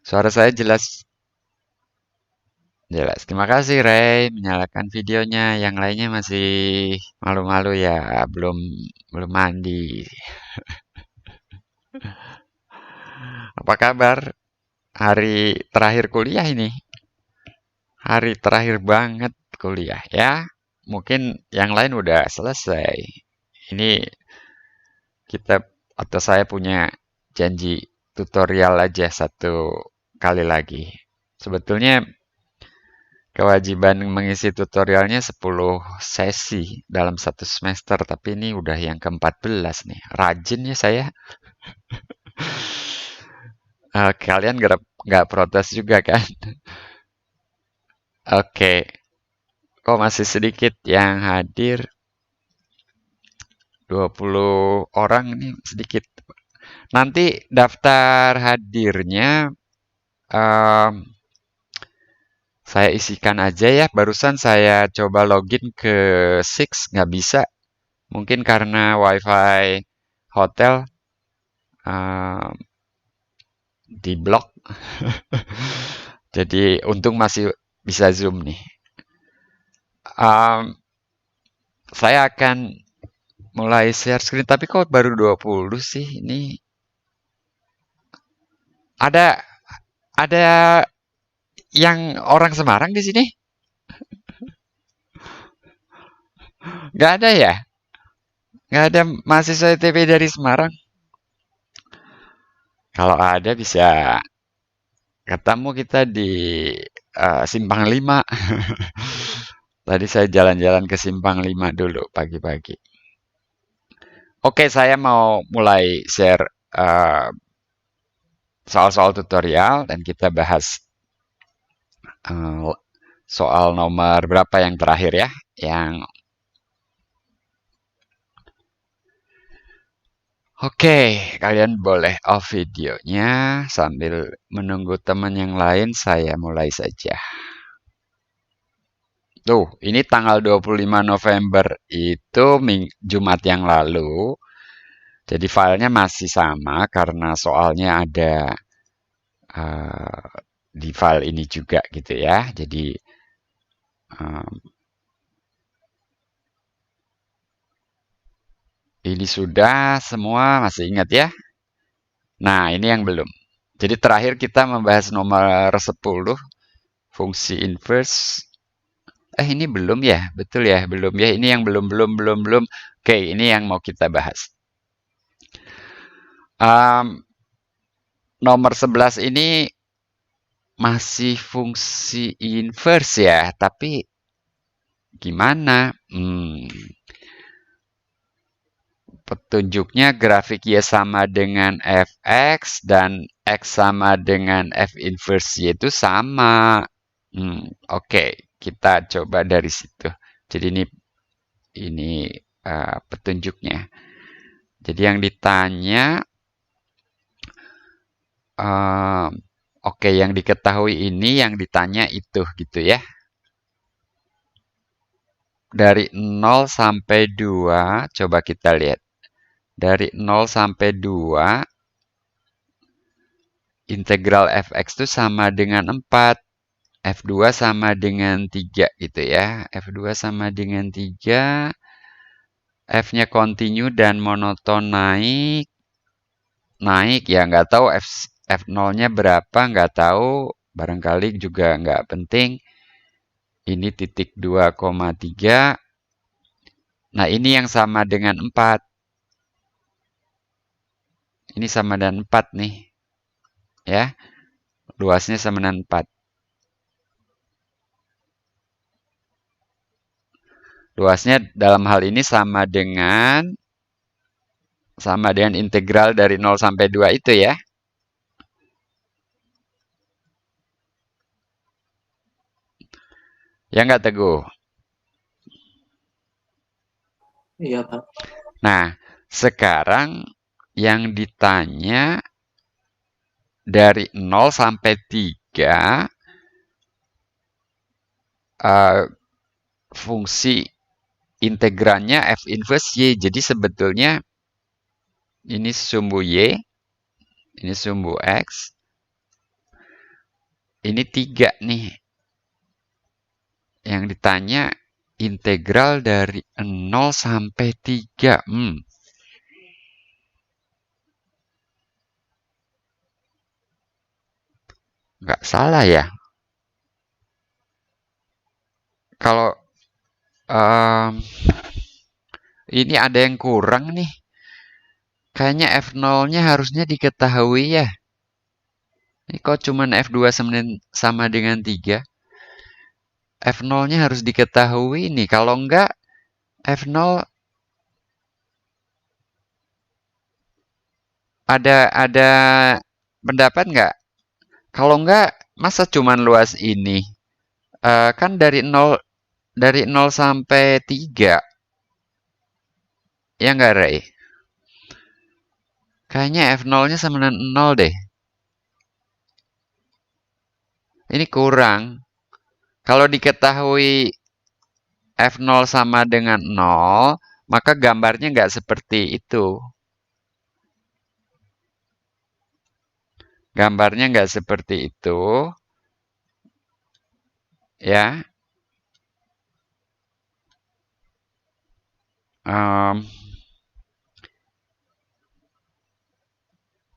Suara saya jelas? Jelas. Terima kasih, Ray. Menyalakan videonya. Yang lainnya masih malu-malu ya, belum belum mandi. Apa kabar? Hari terakhir kuliah ini. Hari terakhir banget kuliah ya. Mungkin yang lain udah selesai. Ini kita atau saya punya janji tutorial aja satu kali lagi. Sebetulnya kewajiban mengisi tutorialnya 10 sesi dalam satu semester, tapi ini udah yang ke-14 nih. Rajin ya saya. Kalian nggak protes juga kan? Oke, kok masih sedikit yang hadir? 20 orang ini sedikit. Nanti daftar hadirnya em, saya isikan aja ya. Barusan saya coba login ke Six, nggak bisa. Mungkin karena WiFi hotel em, di blok. Jadi untung masih bisa Zoom nih. Em, saya akan mulai share screen, tapi kok baru 20 sih? Ini ada ada yang orang Semarang di sini? Nggak ada ya? Nggak ada mahasiswa ITB dari Semarang? Kalau ada bisa ketemu kita di Simpang 5. Tadi saya jalan-jalan ke Simpang 5 dulu pagi-pagi. Oke, saya mau mulai share eh, soal-soal tutorial dan kita bahas eh, soal nomor berapa yang terakhir ya? Yang Oke, kalian boleh off videonya sambil menunggu teman yang lain. Saya mulai saja. Tuh, ini tanggal 25 November itu Jumat yang lalu. Jadi filenya masih sama karena soalnya ada eh, di file ini juga gitu ya. Jadi eh, ini sudah semua masih ingat ya. Nah, ini yang belum. Jadi terakhir kita membahas nomor 10, fungsi inverse. Ini belum ya? Betul ya, belum ya. Ini yang belum. Oke, ini yang mau kita bahas. Um, Nomor 11 ini masih fungsi inverse ya, tapi gimana? Petunjuknya grafik Y sama dengan Fx dan X sama dengan F inverse Y itu sama. Oke, kita coba dari situ. Jadi ini petunjuknya. Jadi yang ditanya, oke, yang diketahui ini, yang ditanya itu gitu ya. Dari 0 sampai 2, coba kita lihat. Dari 0 sampai 2, integral fx itu sama dengan 4. F2 sama dengan 3 gitu ya. F2 sama dengan 3. F-nya continue dan monoton naik. Naik ya, nggak tahu F0-nya berapa, nggak tahu. Barangkali juga nggak penting. Ini titik 2,3. Nah, ini yang sama dengan 4. Ini sama dengan 4 nih. Ya, luasnya sama dengan 4. Luasnya dalam hal ini sama dengan integral dari 0 sampai 2 itu ya. Ya nggak Teguh? Iya, Pak. Nah, sekarang yang ditanya dari 0 sampai 3 fungsi integrannya f inverse y. Jadi sebetulnya ini sumbu y, ini sumbu x. Ini 3 nih. Yang ditanya integral dari 0 sampai 3. Nggak salah ya. Kalau ini ada yang kurang nih. Kayaknya F0-nya harusnya diketahui ya. Ini kok cuman F2 sama dengan 3? F0-nya harus diketahui nih. Kalau enggak, F0 ada pendapat nggak? Kalau enggak, masa cuman luas ini? Kan dari 0 sampai 3. Ya nggak, Ray? Kayaknya F0-nya sama dengan 0 deh. Ini kurang. Kalau diketahui F0 sama dengan 0, maka gambarnya nggak seperti itu. Gambarnya nggak seperti itu. Ya.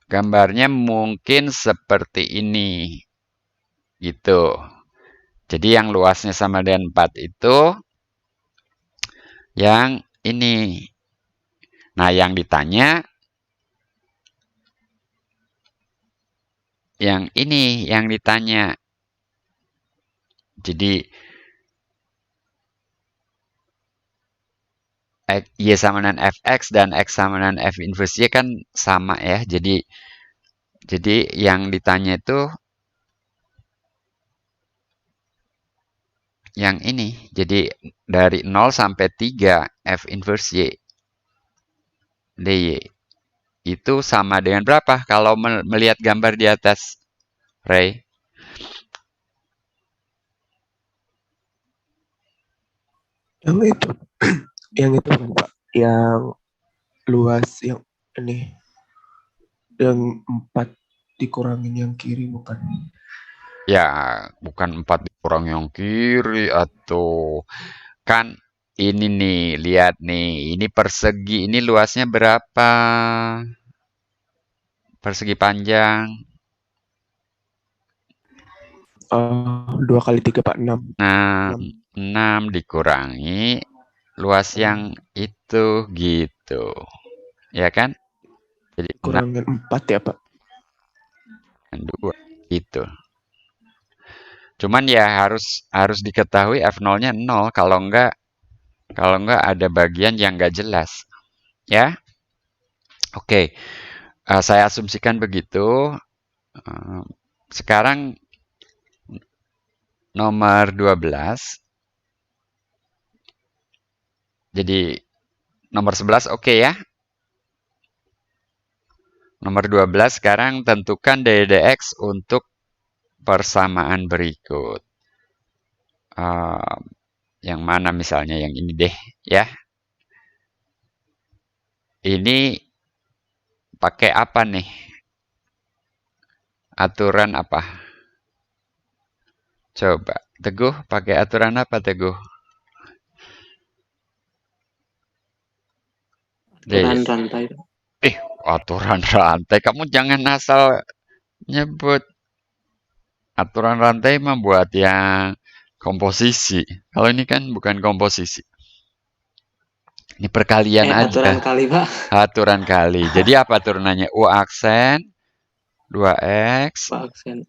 Gambarnya mungkin seperti ini. Gitu. Jadi yang luasnya sama dengan 4 itu yang ini. Nah, yang ditanya yang ini yang ditanya. Jadi Y sama dengan Fx dan X sama dengan F inverse Y kan sama ya. Jadi yang ditanya itu yang ini. Jadi dari 0 sampai 3 F inverse Y dy itu sama dengan berapa kalau melihat gambar di atas, Ray? Yang itu, yang itu kan Pak, yang luas yang ini, yang 4 dikurangin yang kiri bukan? Ya, bukan 4 dikurang yang kiri atau kan ini nih, lihat nih, ini persegi, ini luasnya berapa? Persegi panjang. 2 kali 3 Pak, 6. Nah, 6 dikurangi luas yang itu gitu. Ya kan? Jadi 6 Kurangin 4 ya Pak. dan 2 gitu. Cuman ya harus diketahui F0-nya 0 kalau enggak ada bagian yang enggak jelas. Ya. Oke. Saya asumsikan begitu. Sekarang nomor 12. Jadi nomor 11 oke ya. Nomor 12 sekarang tentukan ddx untuk persamaan berikut. Yang mana misalnya yang ini deh ya. Ini pakai apa nih? Aturan apa? Coba, Teguh pakai aturan apa, Teguh? Aturan rantai. Aturan rantai. Kamu jangan asal nyebut. Aturan rantai mah buat yang komposisi. Kalau ini kan bukan komposisi. Ini perkalian aja. Aturan kali, Pak. Aturan kali. Jadi apa turunannya? U aksen 2x Pak aksen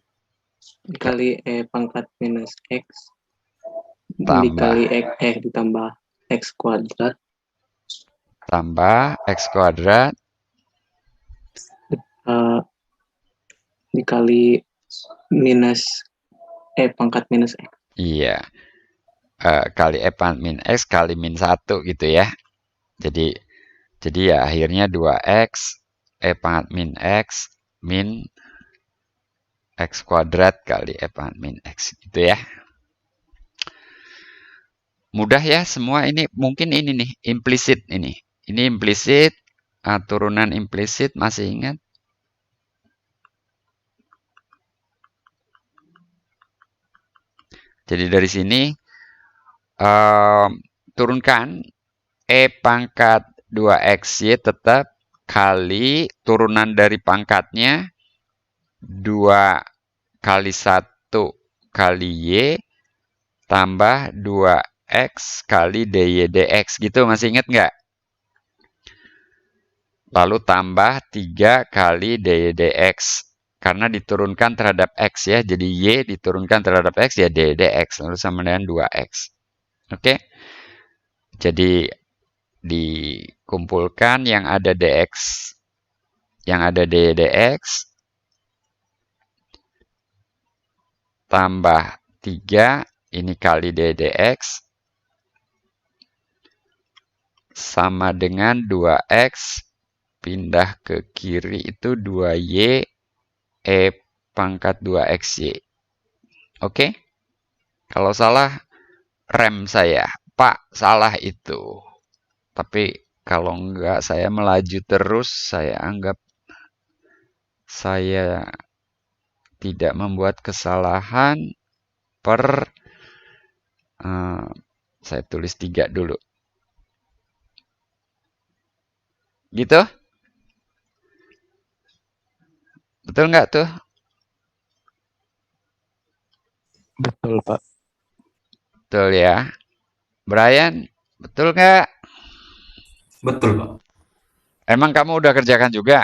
dikali pangkat minus X tambah dikali ditambah X kuadrat tambah X kuadrat dikali minus pangkat minus X. Iya. Kali pangkat min X kali min 1 gitu ya. Jadi ya akhirnya 2x pangkat min X min X kuadrat kali pangkat min X gitu ya. Mudah ya semua ini, mungkin ini nih implisit ini. Ini implisit, turunan implisit masih ingat? Jadi dari sini turunkan E pangkat 2XY tetap kali turunan dari pangkatnya 2 kali 1 kali Y tambah 2X kali DY DX. Gitu, masih ingat nggak? Lalu tambah 3 kali DY DX. Karena diturunkan terhadap X ya. Jadi Y diturunkan terhadap X ya DY DX. Lalu sama dengan 2X. Oke? Jadi dikumpulkan yang ada DX, yang ada DY DX, tambah 3, ini kali DY DX, sama dengan 2X, pindah ke kiri itu 2Y, E pangkat 2XY. Oke? Kalau salah, rem saya. Pak, salah itu. Tapi kalau enggak, saya melaju terus, saya anggap saya tidak membuat kesalahan per saya tulis 3 dulu. Gitu? Betul nggak tuh? Betul, Pak. Betul ya. Brian, betul nggak? Betul, Pak. Emang kamu udah kerjakan juga?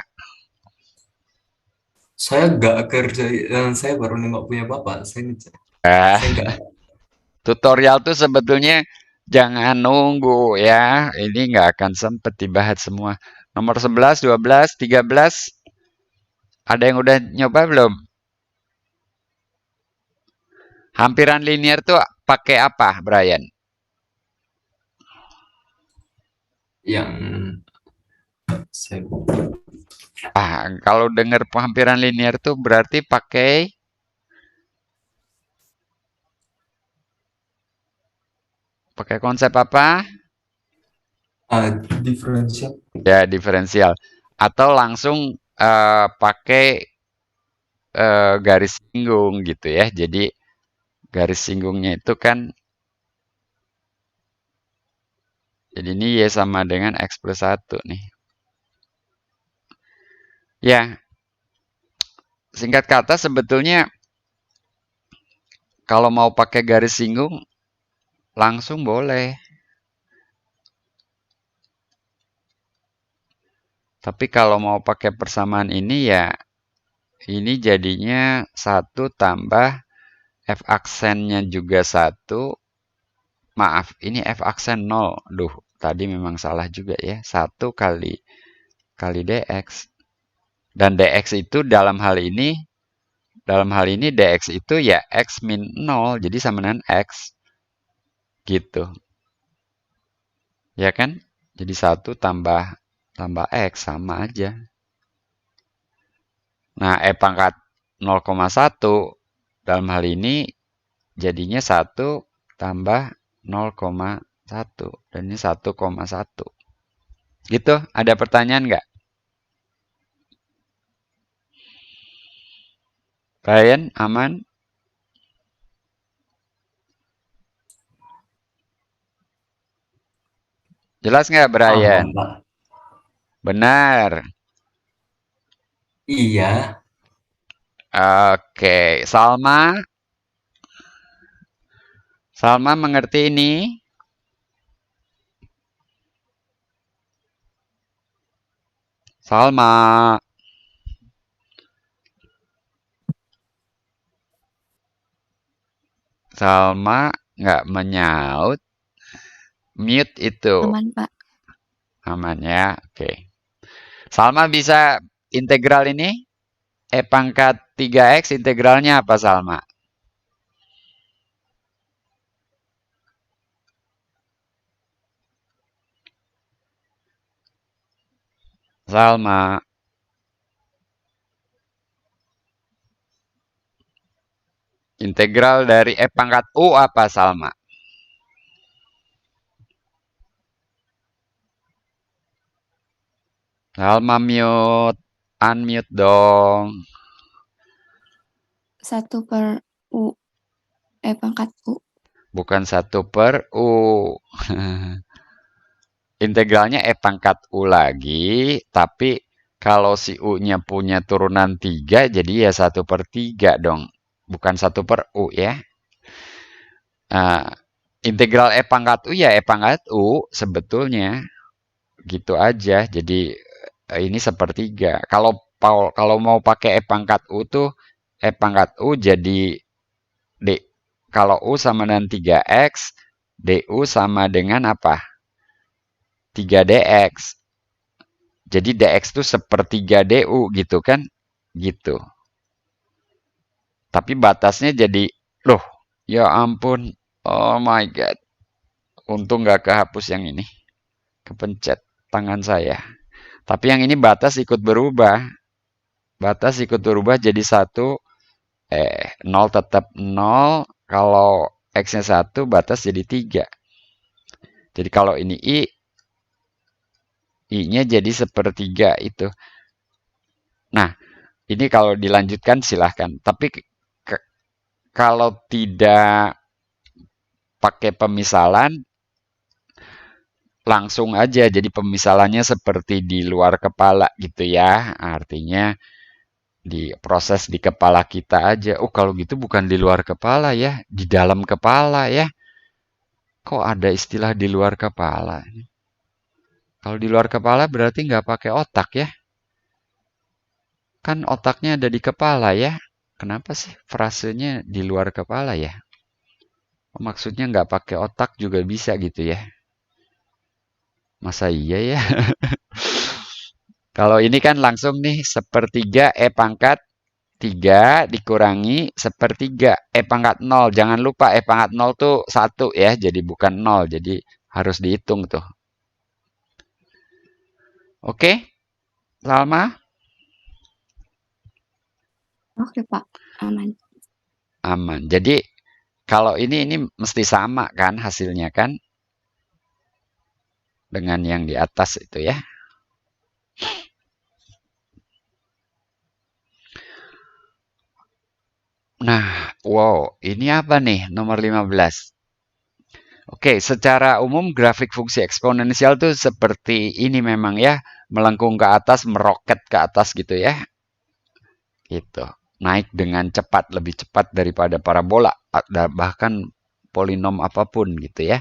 Saya nggak kerja, saya baru nengok punya Bapak. Eh, Saya nggak. tutorial tuh sebetulnya jangan nunggu ya. Ini nggak akan sempet dibahas semua. Nomor 11, 12, 13. Ada yang udah nyoba belum? Hampiran linear tuh pakai apa, Brian? Yang saya Kalau dengar hampiran linear tuh berarti pakai konsep apa? diferensial. Ya, diferensial. Atau langsung pakai garis singgung gitu ya. Jadi garis singgungnya itu kan, jadi ini Y sama dengan X plus 1 nih. Ya, singkat kata sebetulnya kalau mau pakai garis singgung langsung boleh. Tapi kalau mau pakai persamaan ini ya, ini jadinya 1 tambah F aksennya juga 1. Maaf, ini F aksen 0. Duh, tadi memang salah juga ya. 1 kali dx. Dan dx itu dalam hal ini dx itu ya x min 0. Jadi sama dengan x. Gitu. Ya kan? Jadi 1 tambah x sama aja. Nah, E pangkat 0,1 dalam hal ini jadinya 1 tambah 0,1. Dan ini 1,1. Gitu, ada pertanyaan nggak? Brian, aman? Jelas nggak, Brian? Aman, Pak. Benar. Iya. Oke, Salma. Salma mengerti ini? Salma. Salma nggak menyaut. Mute itu. Aman, Pak. Aman ya, oke. Salma bisa integral ini? E pangkat 3X integralnya apa, Salma? Salma. Integral dari E pangkat U apa, Salma? Salma mute. Unmute dong. 1 per U. pangkat U. Bukan 1/U. Integralnya pangkat U lagi, tapi kalau si U-nya punya turunan 3, jadi ya 1/3 dong. Bukan 1/U ya. Nah, integral pangkat U ya pangkat U sebetulnya. Gitu aja. Jadi ini 1/3. Kalau mau pakai pangkat U tuh pangkat U jadi D. Kalau U sama dengan 3X, DU sama dengan apa? 3DX. Jadi DX itu 1/3 DU gitu kan? Gitu. Tapi batasnya jadi, loh, ya ampun. Oh my God. Untung nggak kehapus yang ini. Kepencet tangan saya. Tapi yang ini batas ikut berubah. Batas ikut berubah jadi 1, 0 tetap 0. Kalau X-nya 1, batas jadi 3. Jadi kalau ini I-nya jadi 1/3 itu. Nah, ini kalau dilanjutkan silahkan. Tapi kalau tidak pakai pemisalan, langsung aja. Jadi pemisalannya seperti di luar kepala gitu ya. Artinya diproses di kepala kita aja. Oh, kalau gitu bukan di luar kepala ya. Di dalam kepala ya. Kok ada istilah di luar kepala? Kalau di luar kepala berarti nggak pakai otak ya. Kan otaknya ada di kepala ya. Kenapa sih frasenya di luar kepala ya? Maksudnya nggak pakai otak juga bisa gitu ya. Masa iya ya? Kalau ini kan langsung nih 1/3 pangkat 3 dikurangi 1/3 pangkat 0. Jangan lupa pangkat 0 tuh 1 ya. Jadi bukan 0. Jadi harus dihitung tuh. Oke? Salma? Oke, Pak. Aman. Aman. Jadi kalau ini mesti sama kan hasilnya kan? Dengan yang di atas itu ya. Nah, wow, ini apa nih nomor 15? Oke, secara umum grafik fungsi eksponensial tuh seperti ini memang ya, melengkung ke atas, meroket ke atas gitu ya. Gitu. Naik dengan cepat, lebih cepat daripada parabola, bahkan polinom apapun gitu ya.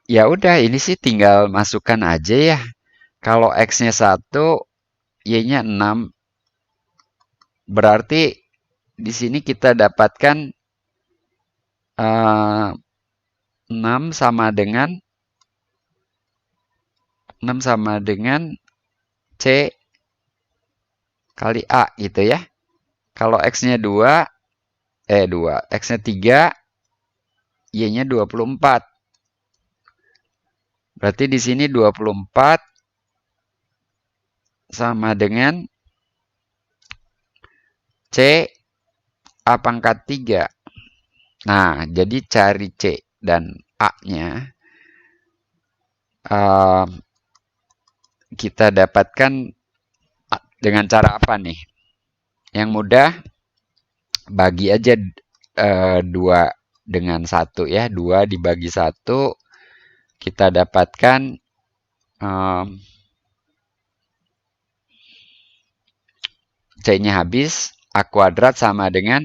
Ya udah, ini sih tinggal masukkan aja ya. Kalau X-nya 1, Y-nya 6. Berarti di sini kita dapatkan 6 sama dengan C kali A gitu ya. Kalau X-nya 2, X-nya 3, Y-nya 24. Berarti di sini 24 sama dengan C A pangkat 3. Nah, jadi cari C dan A-nya. Kita dapatkan dengan cara apa nih? Yang mudah, bagi aja 2 dengan 1 ya. 2 dibagi 1, kita dapatkan C-nya habis. A kuadrat sama dengan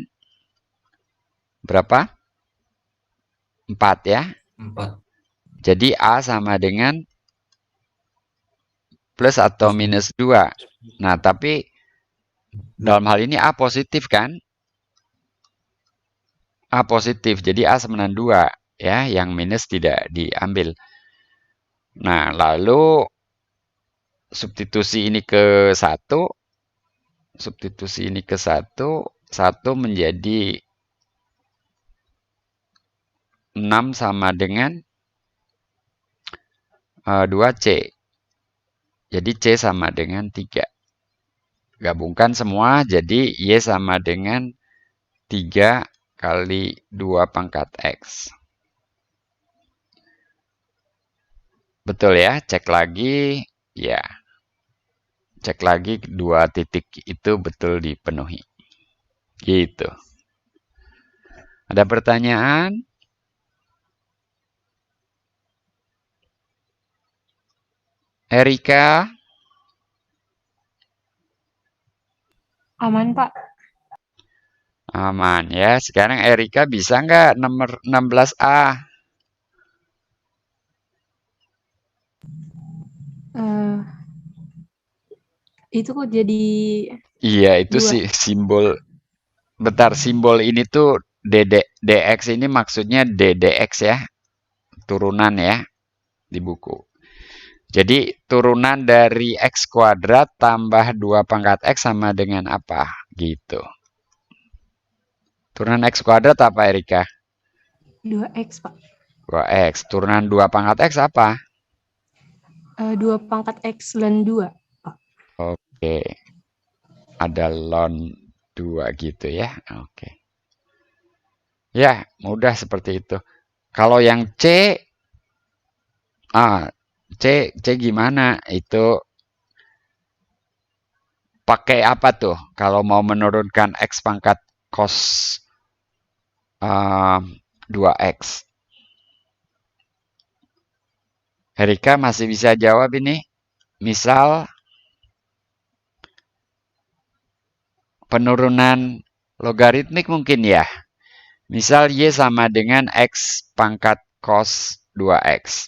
berapa? 4 ya. 4. Jadi A sama dengan plus atau minus 2. Nah, tapi dalam hal ini A positif kan? A positif, jadi A sama dengan 2. Ya, yang minus tidak diambil. Nah, lalu substitusi ini ke 1. Substitusi ini ke 1. 1 menjadi 6 sama dengan 2C. Jadi C sama dengan 3. Gabungkan semua, jadi Y sama dengan 3 kali 2 pangkat X. Betul ya? Cek lagi. Ya. Cek lagi 2 titik itu betul dipenuhi. Gitu. Ada pertanyaan? Erika? Aman, Pak. Aman ya. Sekarang Erika bisa nggak nomor 16A? Eh, itu kok jadi Iya, itu dua. sih simbol. Bentar, simbol ini tuh DX ini maksudnya DDX ya. Turunan ya di buku. Jadi turunan dari X kuadrat tambah 2 pangkat X sama dengan apa? Gitu. Turunan X kuadrat apa, Erika? 2X, Pak. 2X. Turunan 2 pangkat X apa? 2 pangkat X ln 2, Pak. Oke. Ada ln 2 gitu ya. Oke. Ya, mudah seperti itu. Kalau yang C, C gimana? Itu pakai apa tuh? Kalau mau menurunkan X pangkat cos 2X. Erika masih bisa jawab ini? Misal, penurunan logaritmik mungkin ya. Misal Y sama dengan X pangkat cos 2X.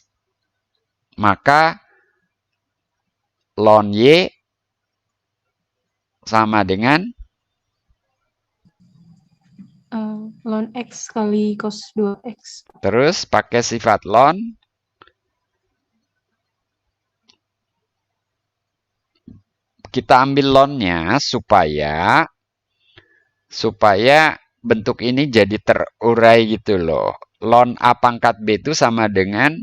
Maka ln Y sama dengan Ln X kali cos 2X. terus pakai sifat ln. Kita ambil ln-nya supaya bentuk ini jadi terurai gitu loh. Ln A pangkat B itu sama dengan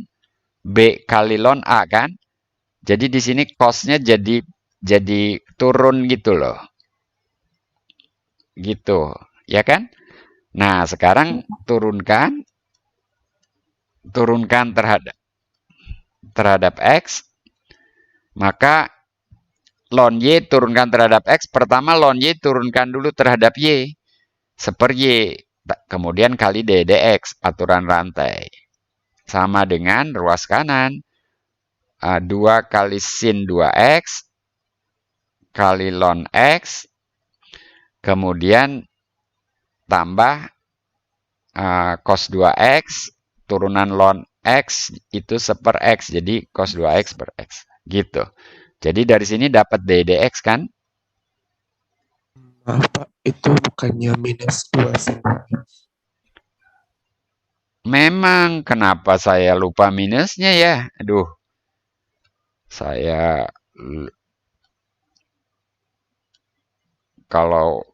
B kali ln A kan? Jadi di sini cos-nya jadi turun gitu loh. Gitu, ya kan? Nah, sekarang turunkan terhadap X, maka ln Y turunkan terhadap X. Pertama ln Y turunkan dulu terhadap Y. Seper Y. Kemudian kali DDX, aturan rantai. Sama dengan ruas kanan. 2 kali sin 2X kali ln X. Kemudian tambah cos 2X. Turunan ln X itu seper X. Jadi cos 2X per X. Gitu. Jadi dari sini dapat DDX kan? Maaf Pak, itu bukannya minus 2 sih. Memang, kenapa saya lupa minusnya ya? Aduh, saya kalau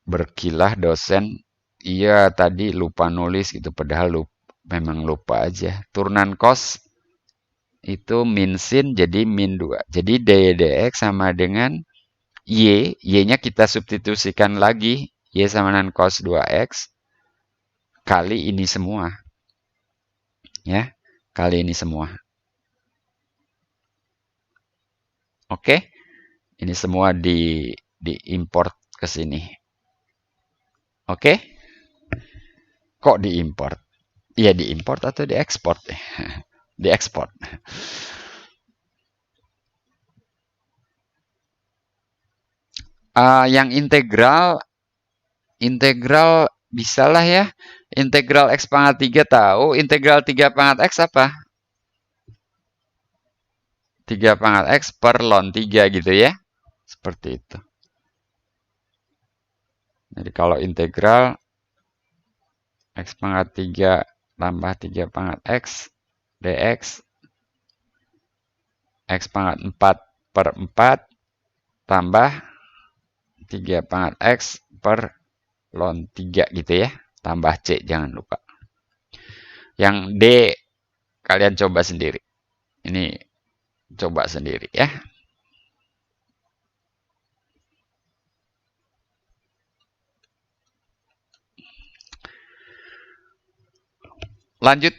berkilah dosen, iya tadi lupa nulis gitu, padahal memang lupa aja. Turunan cos itu min sin jadi min 2. Jadi DDX sama dengan Y. Y-nya kita substitusikan lagi. Y sama dengan cos 2X kali ini semua. Ya, kali ini semua. Oke, ini semua diimport ke sini. Oke, kok diimport? Iya diimport atau diekspor? Diekspor. Yang integral bisalah ya. Integral X pangkat 3 tahu. Integral 3 pangkat X apa? 3 pangkat X per ln 3 gitu ya. Seperti itu. Jadi kalau integral X pangkat 3 tambah 3 pangkat X dx X pangkat 4 per 4 tambah 3 pangkat X per ln 3 gitu ya. Tambah C, jangan lupa. Yang D, kalian coba sendiri. Ini coba sendiri ya. Lanjut,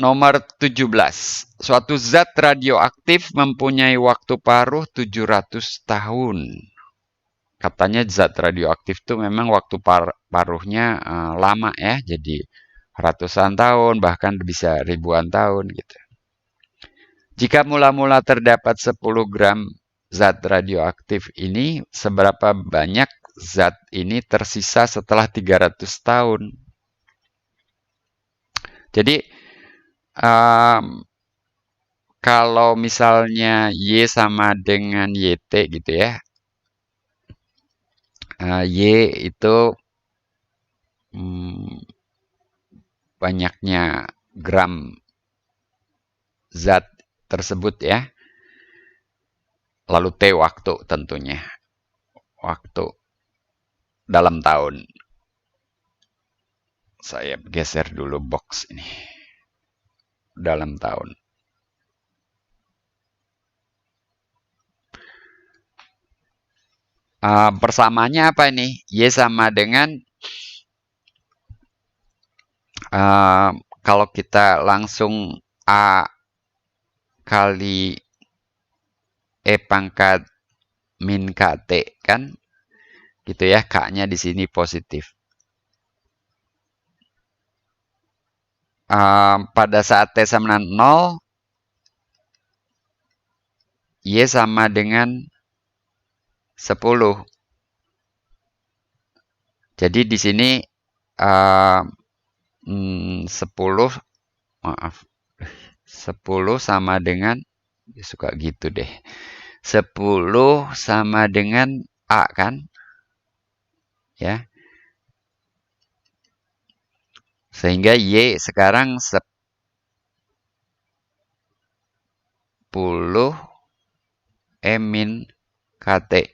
nomor 17. Suatu zat radioaktif mempunyai waktu paruh 700 tahun. katanya zat radioaktif itu memang waktu paruhnya lama ya, jadi ratusan tahun, bahkan bisa ribuan tahun gitu. Jika mula-mula terdapat 10 gram zat radioaktif ini, seberapa banyak zat ini tersisa setelah 300 tahun? Jadi, kalau misalnya Y sama dengan YT gitu ya, Y itu banyaknya gram zat tersebut ya. Lalu T waktu tentunya. Waktu dalam tahun. Saya geser dulu box ini. Dalam tahun. Persamaannya apa ini? Y sama dengan kalau kita langsung A kali E pangkat min KT kan? Gitu ya, K-nya di sini positif. Pada saat T sama dengan 0, Y sama dengan 10. Jadi di sini 10 sama dengan, suka gitu deh, 10 sama dengan A kan, ya, sehingga Y sekarang 10 E min KT.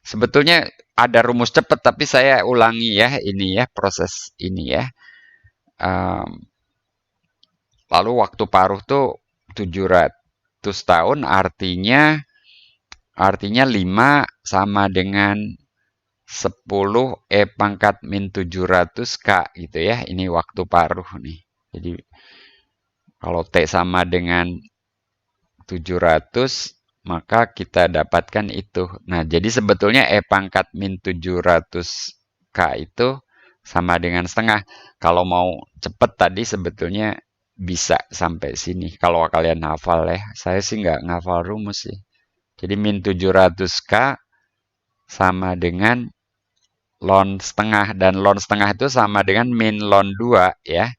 Sebetulnya ada rumus cepat, tapi saya ulangi ya, ini ya, proses ini ya. Lalu waktu paruh tuh 700 tahun, artinya 5 sama dengan 10 E pangkat min 700 K gitu ya. Ini waktu paruh nih. Jadi kalau T sama dengan 700, maka kita dapatkan itu. Nah, jadi sebetulnya E pangkat min 700 K itu sama dengan setengah. Kalau mau cepet tadi sebetulnya bisa sampai sini. Kalau kalian hafal ya. Saya sih nggak ngafal rumus sih. Jadi min 700 K sama dengan ln setengah. Dan ln setengah itu sama dengan min ln 2 ya.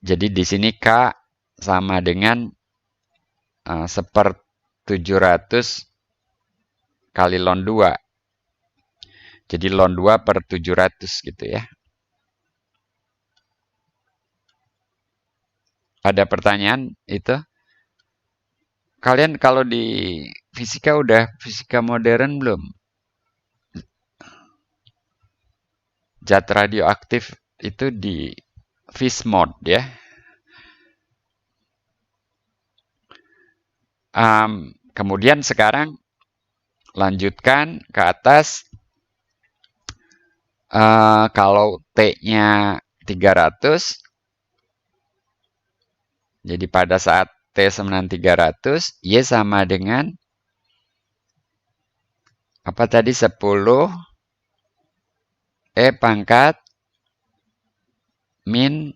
Jadi di sini K sama dengan 1/700 kali ln 2. Jadi ln 2 per 700 gitu ya. Ada pertanyaan itu? Kalian kalau di fisika udah fisika modern belum? Zat radioaktif itu di Fish mode ya. Kemudian sekarang lanjutkan ke atas. Kalau T-nya 300, jadi pada saat T sama dengan 300, Y sama dengan apa tadi? 10 E pangkat min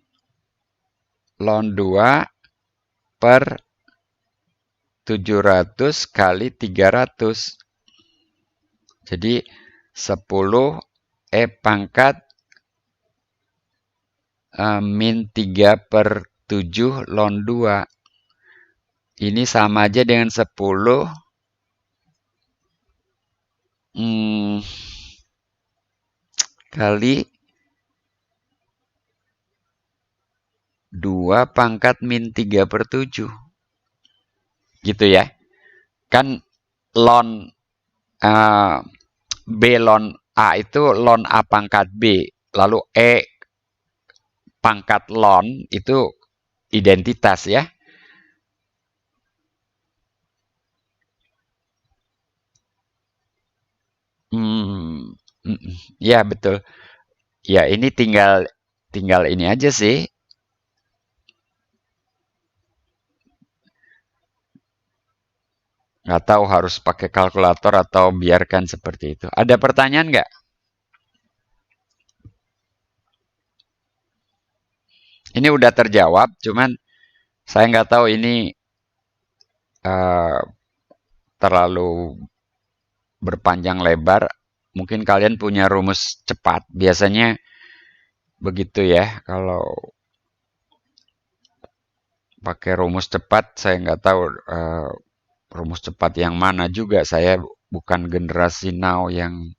ln 2 per 700 kali 300. Jadi 10 E pangkat min 3/7 ln 2. Ini sama aja dengan 10 kali 2 pangkat min 3/7. Gitu ya. Kan ln B ln A itu ln A pangkat B. Lalu E pangkat ln itu identitas ya. Ya betul. Ya ini tinggal ini aja sih. Nggak tahu harus pakai kalkulator atau biarkan seperti itu. Ada pertanyaan nggak? Ini udah terjawab, cuman saya nggak tahu ini eh, terlalu berpanjang lebar. Mungkin kalian punya rumus cepat. Biasanya begitu ya. Kalau pakai rumus cepat, saya nggak tahu rumus cepat yang mana juga. Saya bukan generasi now yang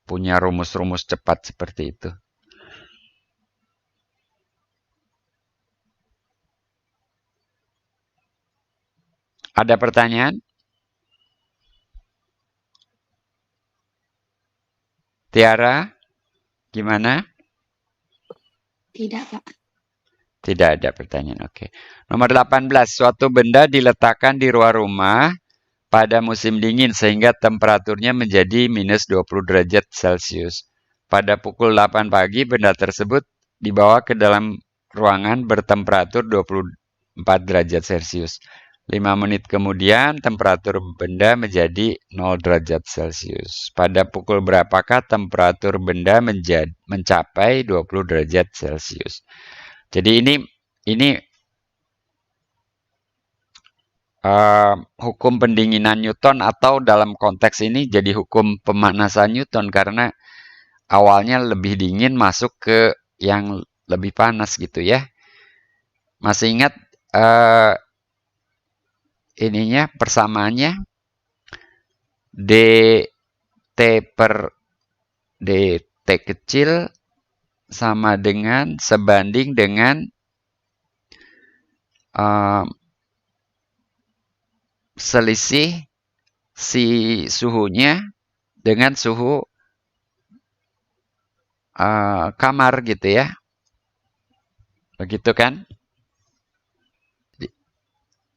punya rumus-rumus cepat seperti itu. Ada pertanyaan? Tiara, gimana? Tidak, Pak. Tidak ada pertanyaan, oke. Nomor 18, suatu benda diletakkan di luar rumah pada musim dingin sehingga temperaturnya menjadi minus 20 derajat Celcius. Pada pukul 8 pagi, benda tersebut dibawa ke dalam ruangan bertemperatur 24 derajat Celcius. 5 menit kemudian, temperatur benda menjadi 0 derajat Celcius. Pada pukul berapakah temperatur benda mencapai 20 derajat Celcius? Jadi ini hukum pendinginan Newton atau dalam konteks ini jadi hukum pemanasan Newton karena awalnya lebih dingin masuk ke yang lebih panas gitu ya. Masih ingat ininya persamaannya dt per dt kecil sama dengan sebanding dengan selisih si suhunya dengan suhu kamar gitu ya. Begitu kan?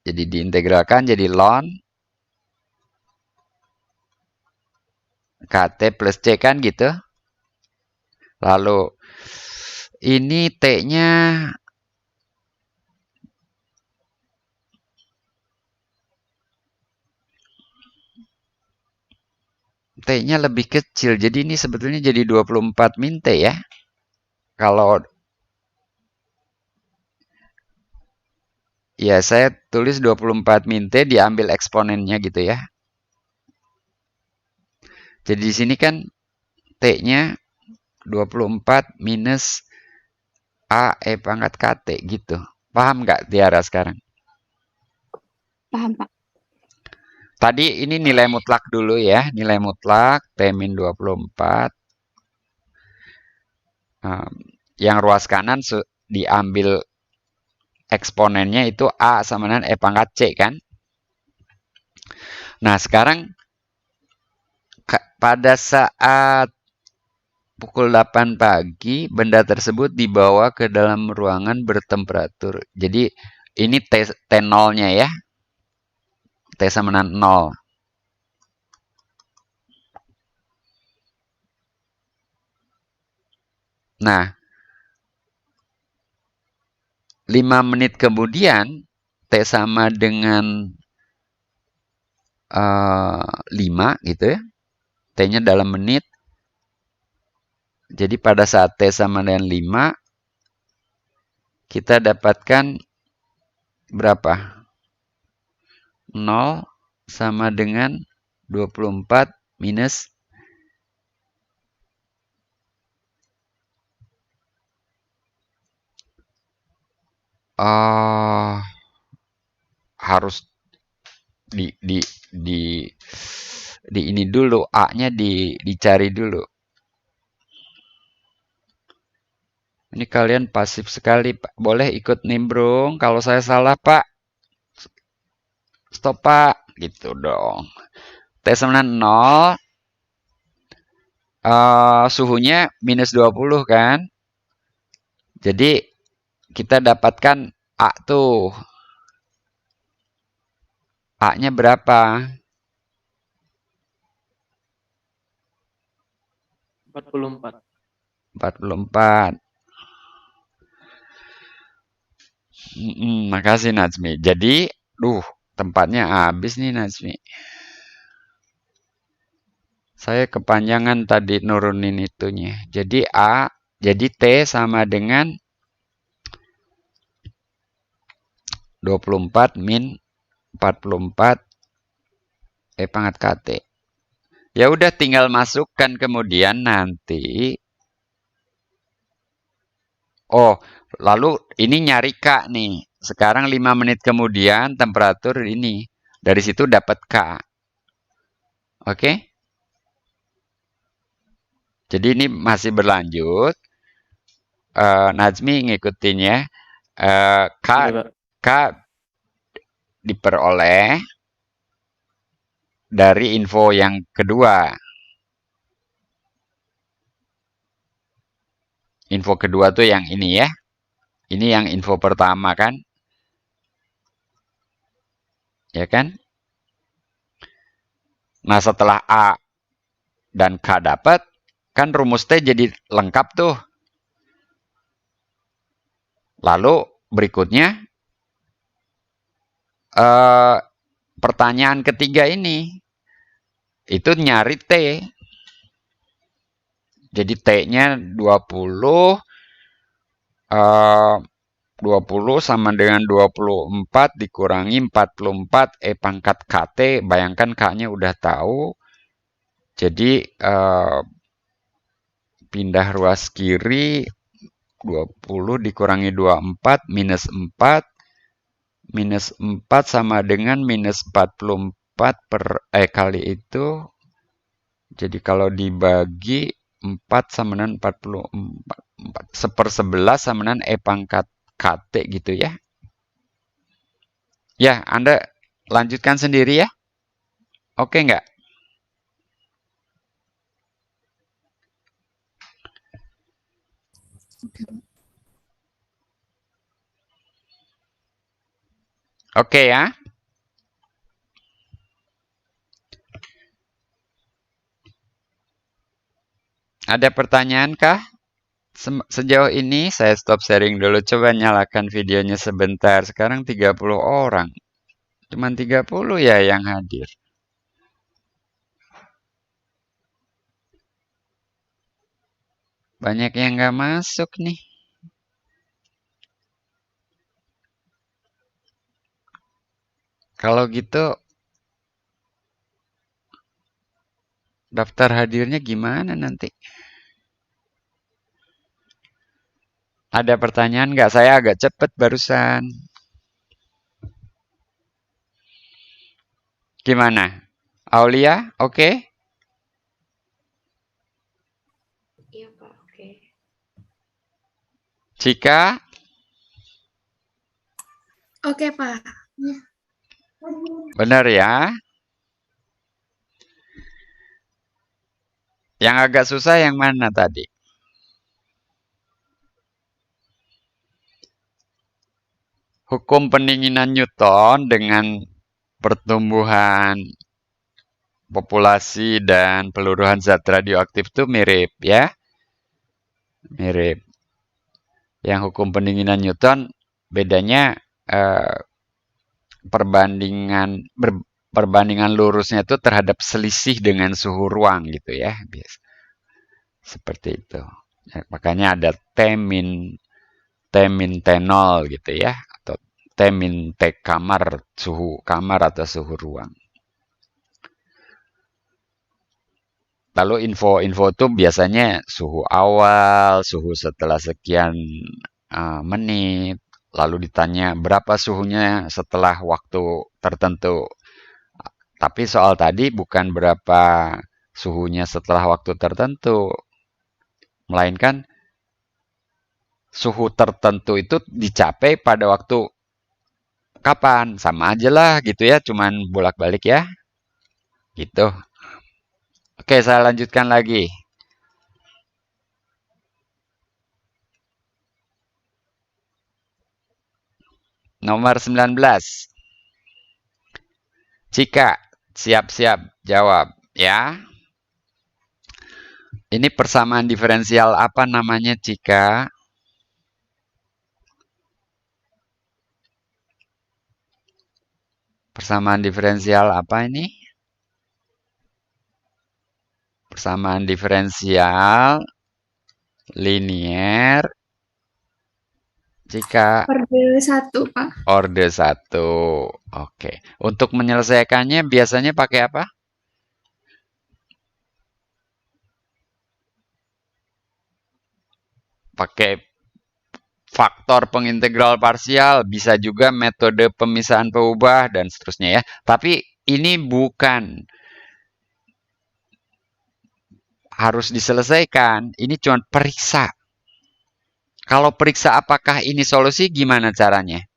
Jadi diintegralkan jadi ln KT plus C kan gitu. Lalu ini T-nya T-nya lebih kecil. Jadi ini sebetulnya jadi 24 min T ya. Kalau ya saya tulis 24 min T diambil eksponennya gitu ya. Jadi di sini kan T-nya 24 minus A E pangkat KT gitu. Paham nggak Tiara sekarang? Paham, Pak. Tadi ini nilai mutlak dulu ya. Nilai mutlak T-min 24. Yang ruas kanan diambil eksponennya itu A sama dengan E pangkat C kan. Nah sekarang pada saat pukul 8 pagi benda tersebut dibawa ke dalam ruangan bertemperatur. Jadi ini T0-nya ya. T sama dengan 0. Nah, 5 menit kemudian T sama dengan 5 gitu ya. T-nya dalam menit. Jadi pada saat T sama dengan 5, kita dapatkan berapa? 0 sama dengan 24 minus harus di ini dulu, A-nya dicari dulu. Ini kalian pasif sekali, Pak. Boleh ikut nimbrung. Kalau saya salah, Pak. Stop, Pak. Gitu dong. T sama 0. Suhunya minus 20 kan. Jadi kita dapatkan A tuh. A-nya berapa? 44. 44. Makasih Najmi. Jadi, Tempatnya habis nih Nazmi. Saya kepanjangan tadi nurunin itunya. Jadi jadi T sama dengan 24 min 44 E pangkat KT. Ya udah tinggal masukkan kemudian nanti. Oh, lalu ini nyari K nih. Sekarang 5 menit kemudian temperatur ini. Dari situ dapat K. Oke? Jadi ini masih berlanjut. Nazmi ngikutin ya. Oke, Pak. K diperoleh dari info yang kedua. Info kedua tuh yang ini ya. Ini yang info pertama kan? Ya kan? Nah, setelah A dan K dapat, kan rumus T jadi lengkap tuh. Lalu berikutnya pertanyaan ketiga ini itu nyari T. Jadi T-nya 20 sama dengan 24 dikurangi 44 E pangkat KT. Bayangkan K-nya udah tahu. Jadi pindah ruas kiri 20 dikurangi 24 minus 4. Minus 4 sama dengan minus 44 kali itu. Jadi kalau dibagi 4 sama dengan 44. 1/11 sama dengan E pangkat KT gitu ya. Ya, Anda lanjutkan sendiri ya. Oke nggak? Oke ya. Ada pertanyaan kah? Sejauh ini saya stop sharing dulu. Coba nyalakan videonya sebentar. Sekarang 30 orang. Cuman 30 ya yang hadir. Banyak yang nggak masuk nih. Kalau gitu, daftar hadirnya gimana nanti? Ada pertanyaan nggak? Saya agak cepet barusan. Gimana? Aulia, oke? Iya, Pak. Oke. Cika, Oke, Pak. benar ya? Yang agak susah yang mana tadi? Hukum pendinginan Newton dengan pertumbuhan populasi dan peluruhan zat radioaktif itu mirip ya. Mirip. Yang hukum pendinginan Newton bedanya perbandingan lurusnya itu terhadap selisih dengan suhu ruang gitu ya. Seperti itu. Ya, makanya ada T-min T0 gitu ya. Atau T-T kamar, suhu kamar atau suhu ruang. Lalu info-info itu biasanya suhu awal, suhu setelah sekian menit, lalu ditanya berapa suhunya setelah waktu tertentu. Tapi soal tadi bukan berapa suhunya setelah waktu tertentu, melainkan suhu tertentu itu dicapai pada waktu kapan. Sama aja lah gitu ya, cuman bolak-balik ya. Gitu. Oke, saya lanjutkan lagi. Nomor 19. Cika, siap-siap jawab ya. Ini persamaan diferensial apa namanya, Cika? Persamaan diferensial apa ini? Persamaan diferensial linier jika Orde 1, Pak. orde 1. Oke. Untuk menyelesaikannya biasanya pakai apa? Pakai faktor pengintegral parsial, bisa juga metode pemisahan peubah, dan seterusnya ya. Tapi ini bukan harus diselesaikan, ini cuma periksa. Kalau periksa apakah ini solusi, gimana caranya?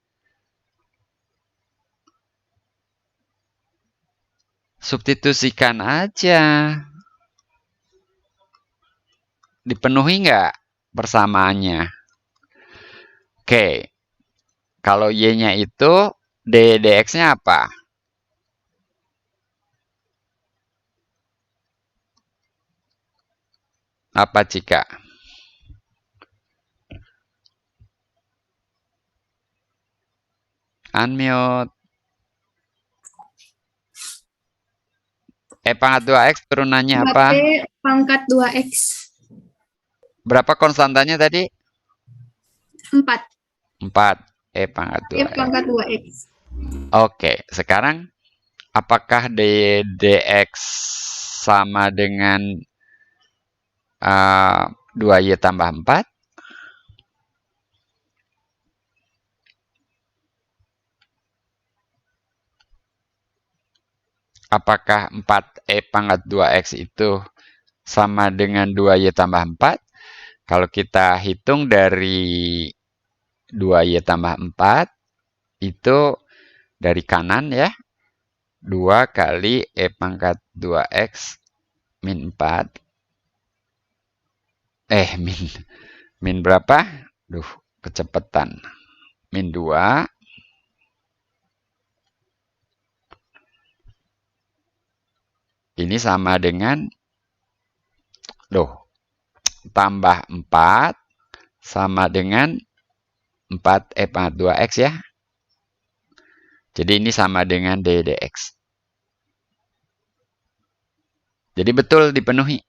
Substitusikan aja. Dipenuhi nggak persamaannya? Oke, kalau Y-nya itu dx-nya apa? Apa jika? Unmute. Pangkat 2x turunannya apa? P pangkat 2x. Berapa konstantanya tadi? 4. 4. Pangkat P 2x. pangkat 2x. Oke, sekarang apakah dx sama dengan 2y tambah 4? Apakah 4e pangkat 2x itu sama dengan 2y tambah 4? Kalau kita hitung dari 2y tambah 4, itu dari kanan ya, 2 kali e pangkat 2x min 4. Min berapa? Duh, kecepatan. Min 2. Ini sama dengan, tambah 4 sama dengan 4e pangkat 2x ya. Jadi ini sama dengan dx. Jadi betul dipenuhi.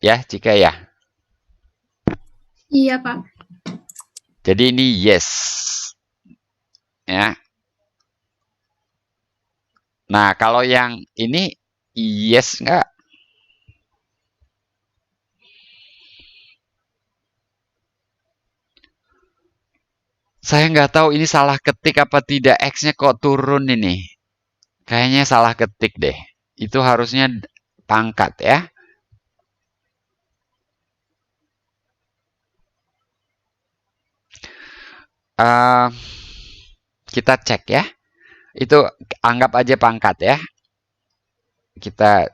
Ya, jika ya. Iya, Pak. Jadi ini yes. Ya. Nah, kalau yang ini yes enggak? Saya nggak tahu ini salah ketik apa tidak. X-nya kok turun ini. Kayaknya salah ketik deh. Itu harusnya pangkat ya. Kita cek ya. Itu anggap aja pangkat ya. Kita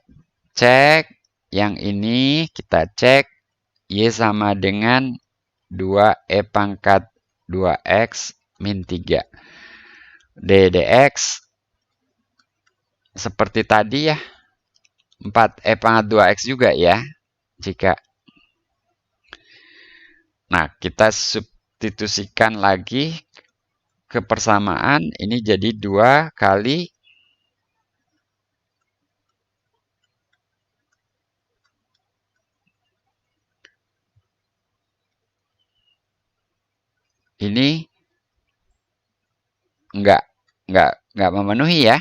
cek yang ini, kita cek Y sama dengan 2e pangkat 2x min 3. dx seperti tadi ya. 4e pangkat 2x juga ya. Jika. Nah, kita substitusikan lagi ke persamaan. Ini jadi 2 kali ini nggak memenuhi ya.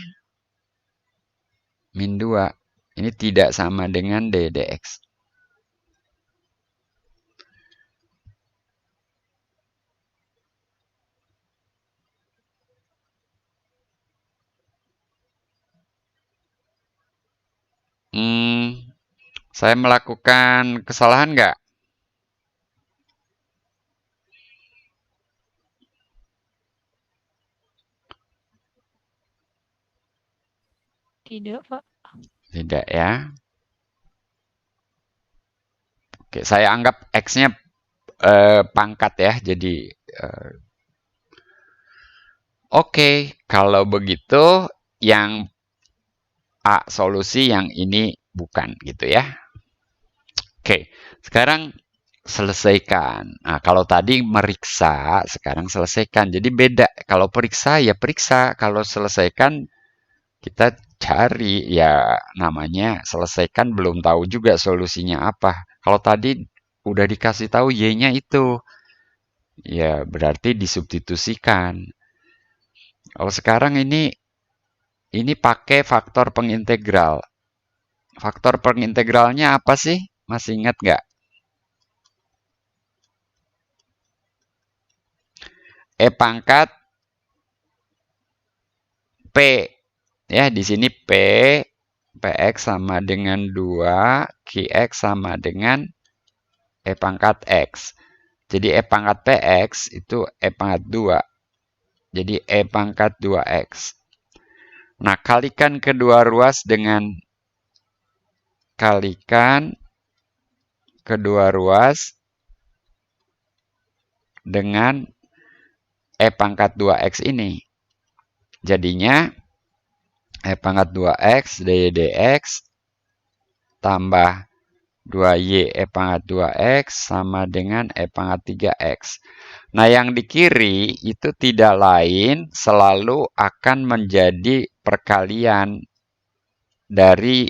Min 2. Ini tidak sama dengan dx. Saya melakukan kesalahan nggak? Tidak, Pak. Tidak ya. Oke, saya anggap X-nya pangkat ya. Jadi, oke, kalau begitu yang A solusi, yang ini bukan gitu ya. Oke, sekarang selesaikan. Nah, kalau tadi meriksa, sekarang selesaikan. Jadi beda. Kalau periksa ya periksa. Kalau selesaikan Kita cari, ya namanya selesaikan, belum tahu juga solusinya apa. Kalau tadi udah dikasih tahu Y-nya itu, ya berarti disubstitusikan. Kalau sekarang ini pakai faktor pengintegral. Faktor pengintegralnya apa sih? Masih ingat nggak? E pangkat P. Ya, di sini Px sama dengan 2, Qx sama dengan E pangkat X. Jadi E pangkat Px itu E pangkat 2. Jadi E pangkat 2X. Nah, kalikan kedua ruas dengan E pangkat 2X ini. Jadinya E pangkat 2X dy dx tambah 2y E pangkat 2X sama dengan E pangkat 3X. Nah, yang di kiri itu tidak lain selalu akan menjadi perkalian dari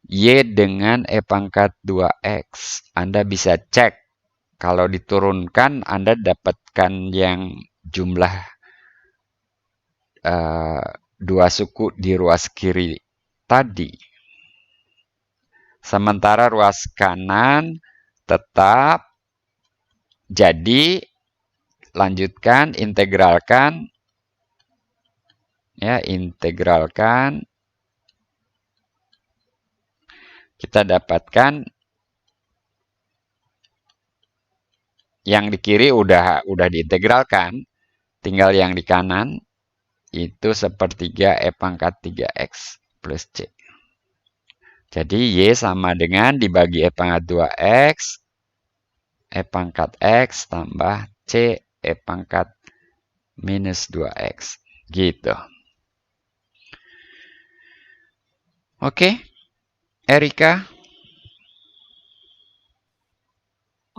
Y dengan E pangkat 2X. Anda bisa cek. Kalau diturunkan, Anda dapatkan yang jumlah dua suku di ruas kiri tadi. Sementara ruas kanan tetap jadi, lanjutkan, integralkan. Ya, integralkan. Kita dapatkan yang di kiri udah diintegralkan. Tinggal yang di kanan itu sepertiga E pangkat 3X plus C. Jadi Y sama dengan dibagi E pangkat 2X, E pangkat X tambah C E pangkat minus 2X. Gitu. Oke, Erika.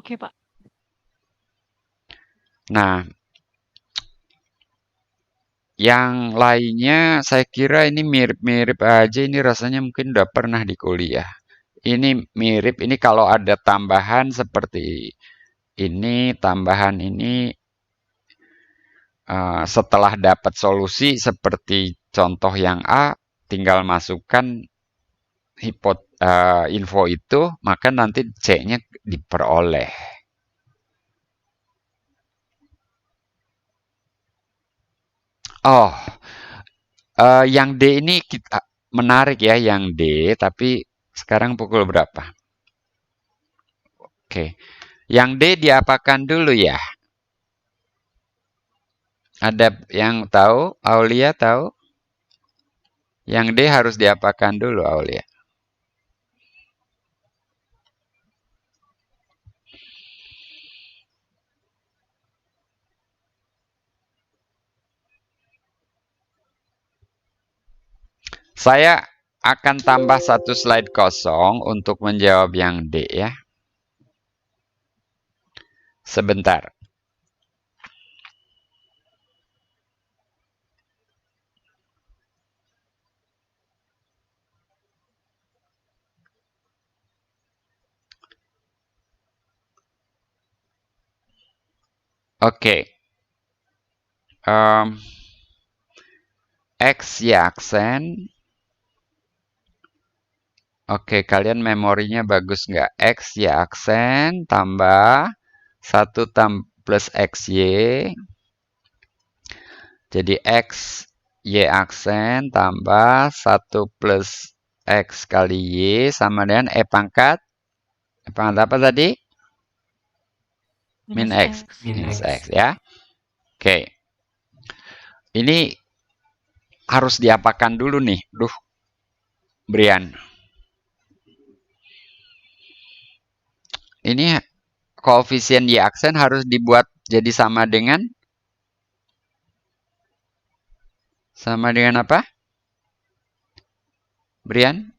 Oke, Pak. Nah, yang lainnya saya kira ini mirip-mirip aja. Ini rasanya mungkin udah pernah di kuliah. Ini mirip, ini kalau ada tambahan seperti ini, tambahan ini, setelah dapat solusi seperti contoh yang A, tinggal masukkan info itu, maka nanti C-nya diperoleh. Oh, yang D ini kita menarik ya, yang D, tapi sekarang pukul berapa? Oke, yang D diapakan dulu ya? Ada yang tahu? Aulia tahu? Yang D harus diapakan dulu, Aulia? Saya akan tambah satu slide kosong untuk menjawab yang D ya. Sebentar. Oke. X Y aksen. Oke, kalian memorinya bagus nggak? X Y aksen tambah 1 plus XY. Jadi X Y aksen tambah 1 plus X kali Y sama dengan E pangkat. E pangkat apa tadi? Min X. Minus X ya. Oke. Ini harus diapakan dulu nih. Duh, Brian. Ini koefisien Y aksen harus dibuat jadi sama dengan apa? Brian?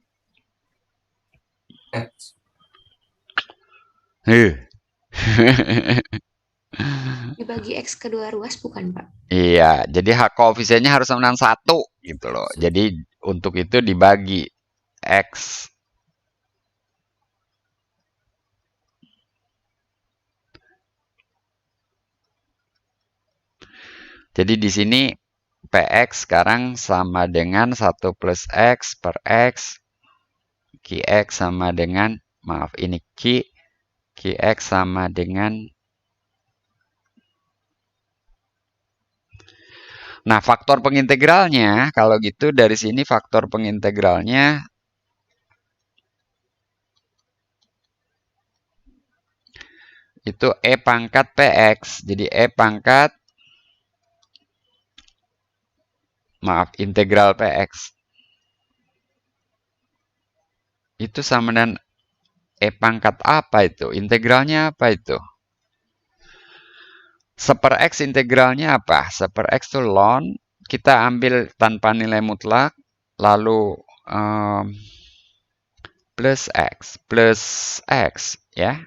X. Dibagi X kedua ruas bukan, Pak? Iya, jadi hak koefisiennya harus sama dengan 1 gitu loh. Jadi untuk itu dibagi X. Jadi di sini PX sekarang sama dengan 1 plus X per X. QX sama dengan, maaf ini QX sama dengan, nah faktor pengintegralnya, kalau gitu dari sini faktor pengintegralnya itu E pangkat PX. Jadi E pangkat, maaf, integral PX. Itu sama dengan E pangkat apa itu? Integralnya apa itu? Seper X integralnya apa? Seper X itu ln. Kita ambil tanpa nilai mutlak. Lalu plus X. Ya.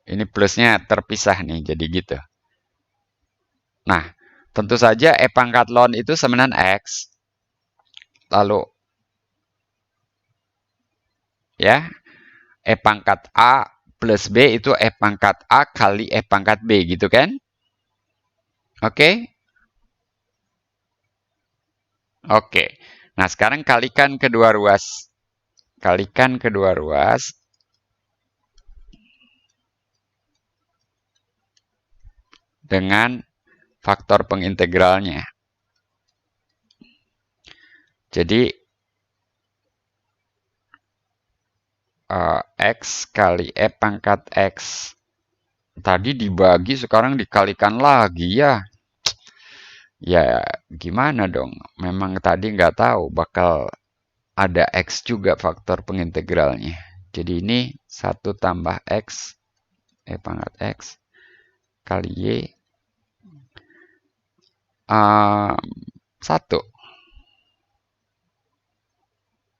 Ini plusnya terpisah nih. Jadi gitu. Nah, tentu saja E pangkat ln itu sama dengan X. Lalu ya, E pangkat A plus B itu E pangkat A kali E pangkat B gitu kan? Oke? Oke. Nah, sekarang kalikan kedua ruas. Kalikan kedua ruas. Dengan faktor pengintegralnya. Jadi, X kali E pangkat X. Tadi dibagi, sekarang dikalikan lagi ya. Ya, gimana dong? Memang tadi nggak tahu bakal ada X juga faktor pengintegralnya. Jadi ini 1 tambah X, E pangkat X, kali Y. 1.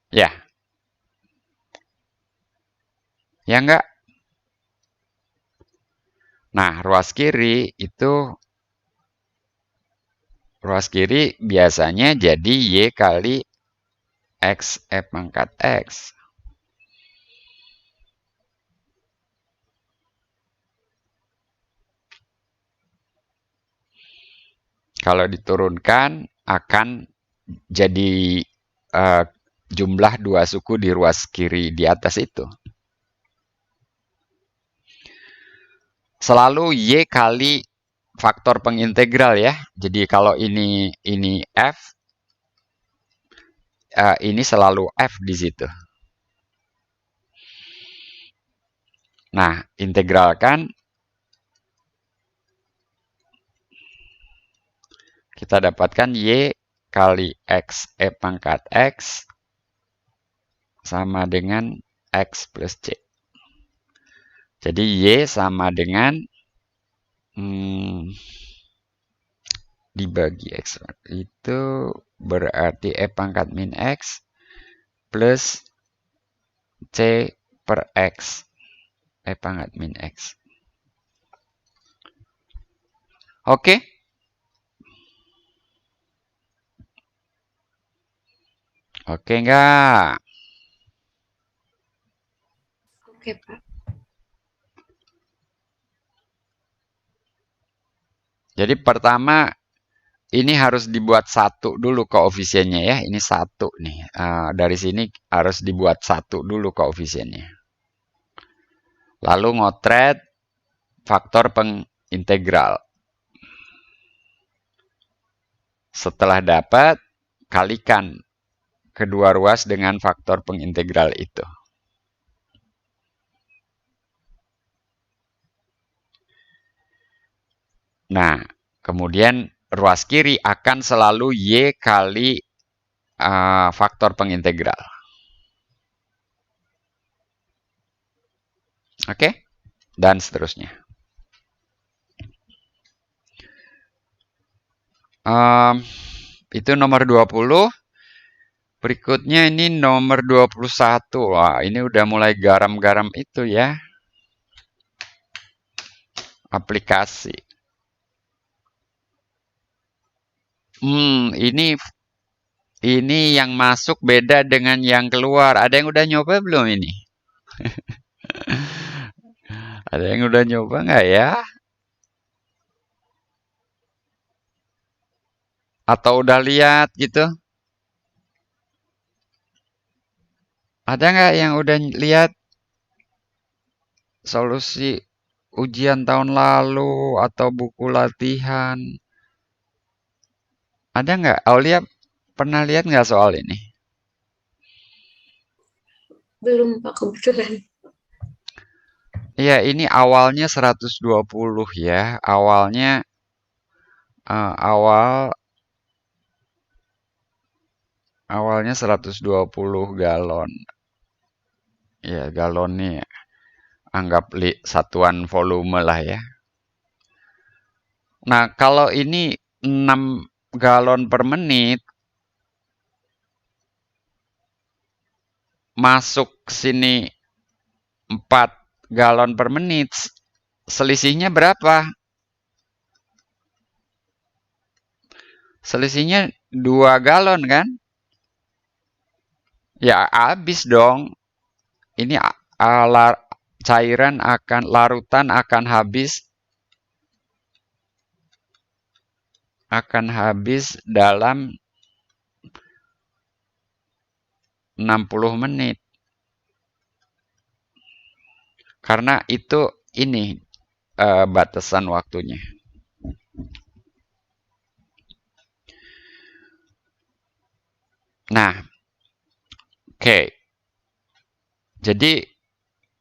Ya. Ya enggak? Nah, ruas kiri biasanya jadi Y kali X E pangkat X. Kalau diturunkan akan jadi jumlah 2 suku di ruas kiri di atas itu. Selalu Y kali faktor pengintegral ya. Jadi kalau ini F, ini selalu F di situ. Nah, integralkan. Kita dapatkan Y kali X E pangkat X sama dengan X plus C. Jadi Y sama dengan dibagi X. Itu berarti E pangkat min X plus C per X. E pangkat min X. Oke? Oke enggak? Oke, Pak. Jadi pertama ini harus dibuat 1 dulu koefisiennya ya. Ini 1 nih. Dari sini harus dibuat 1 dulu koefisiennya. Lalu ngotret faktor pengintegral. Setelah dapat, kalikan kedua ruas dengan faktor pengintegral itu. Nah, kemudian ruas kiri akan selalu Y kali faktor pengintegral. Oke? Dan seterusnya. Itu nomor 20. Berikutnya ini nomor 21. Wah, ini udah mulai garam-garam itu ya. aplikasi. Ini yang masuk beda dengan yang keluar. Ada yang udah nyoba belum ini? Ada yang udah nyoba nggak ya? Atau udah lihat gitu? Ada nggak yang udah lihat solusi ujian tahun lalu atau buku latihan? Ada nggak? Aulia pernah lihat nggak soal ini? Belum Pak kebetulan. Iya, ini awalnya 120 ya. Awalnya awalnya 120 galon. Ya, galon nih anggap satuan volume lah ya. Nah, kalau ini 6 galon per menit, masuk sini 4 galon per menit, selisihnya berapa? Selisihnya 2 galon kan? Ya, habis dong. Ini larutan akan habis dalam 60 menit. Karena itu ini batasan waktunya. Nah, oke. Jadi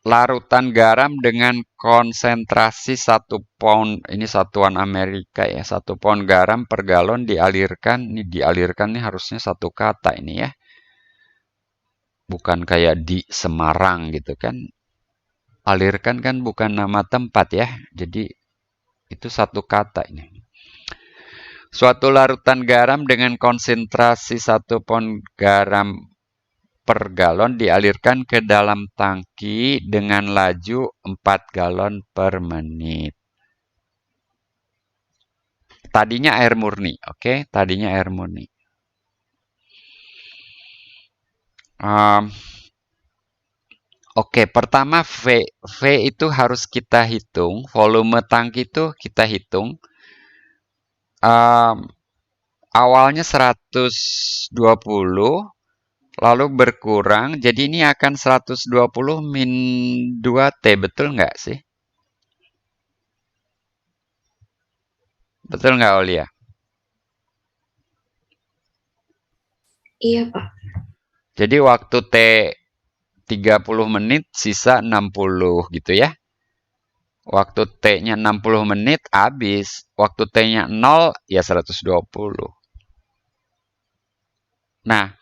larutan garam dengan konsentrasi 1 pound, ini satuan Amerika ya, 1 pound garam per galon dialirkan. Ini dialirkan nih harusnya satu kata ini ya. Bukan kayak di Semarang gitu kan. Alirkan kan bukan nama tempat ya. Jadi itu satu kata ini. Suatu larutan garam dengan konsentrasi 1 pound garam per galon dialirkan ke dalam tangki dengan laju 4 galon per menit. Tadinya air murni, oke? Tadinya air murni. Oke, pertama V. V itu harus kita hitung. Volume tangki itu kita hitung. Awalnya 120, lalu berkurang. Jadi ini akan 120 min 2T, betul nggak sih? Betul nggak, Aulia? Iya Pak. Jadi waktu T 30 menit, sisa 60 gitu ya. Waktu T-nya 60 menit, habis. Waktu T-nya 0, ya 120. Nah,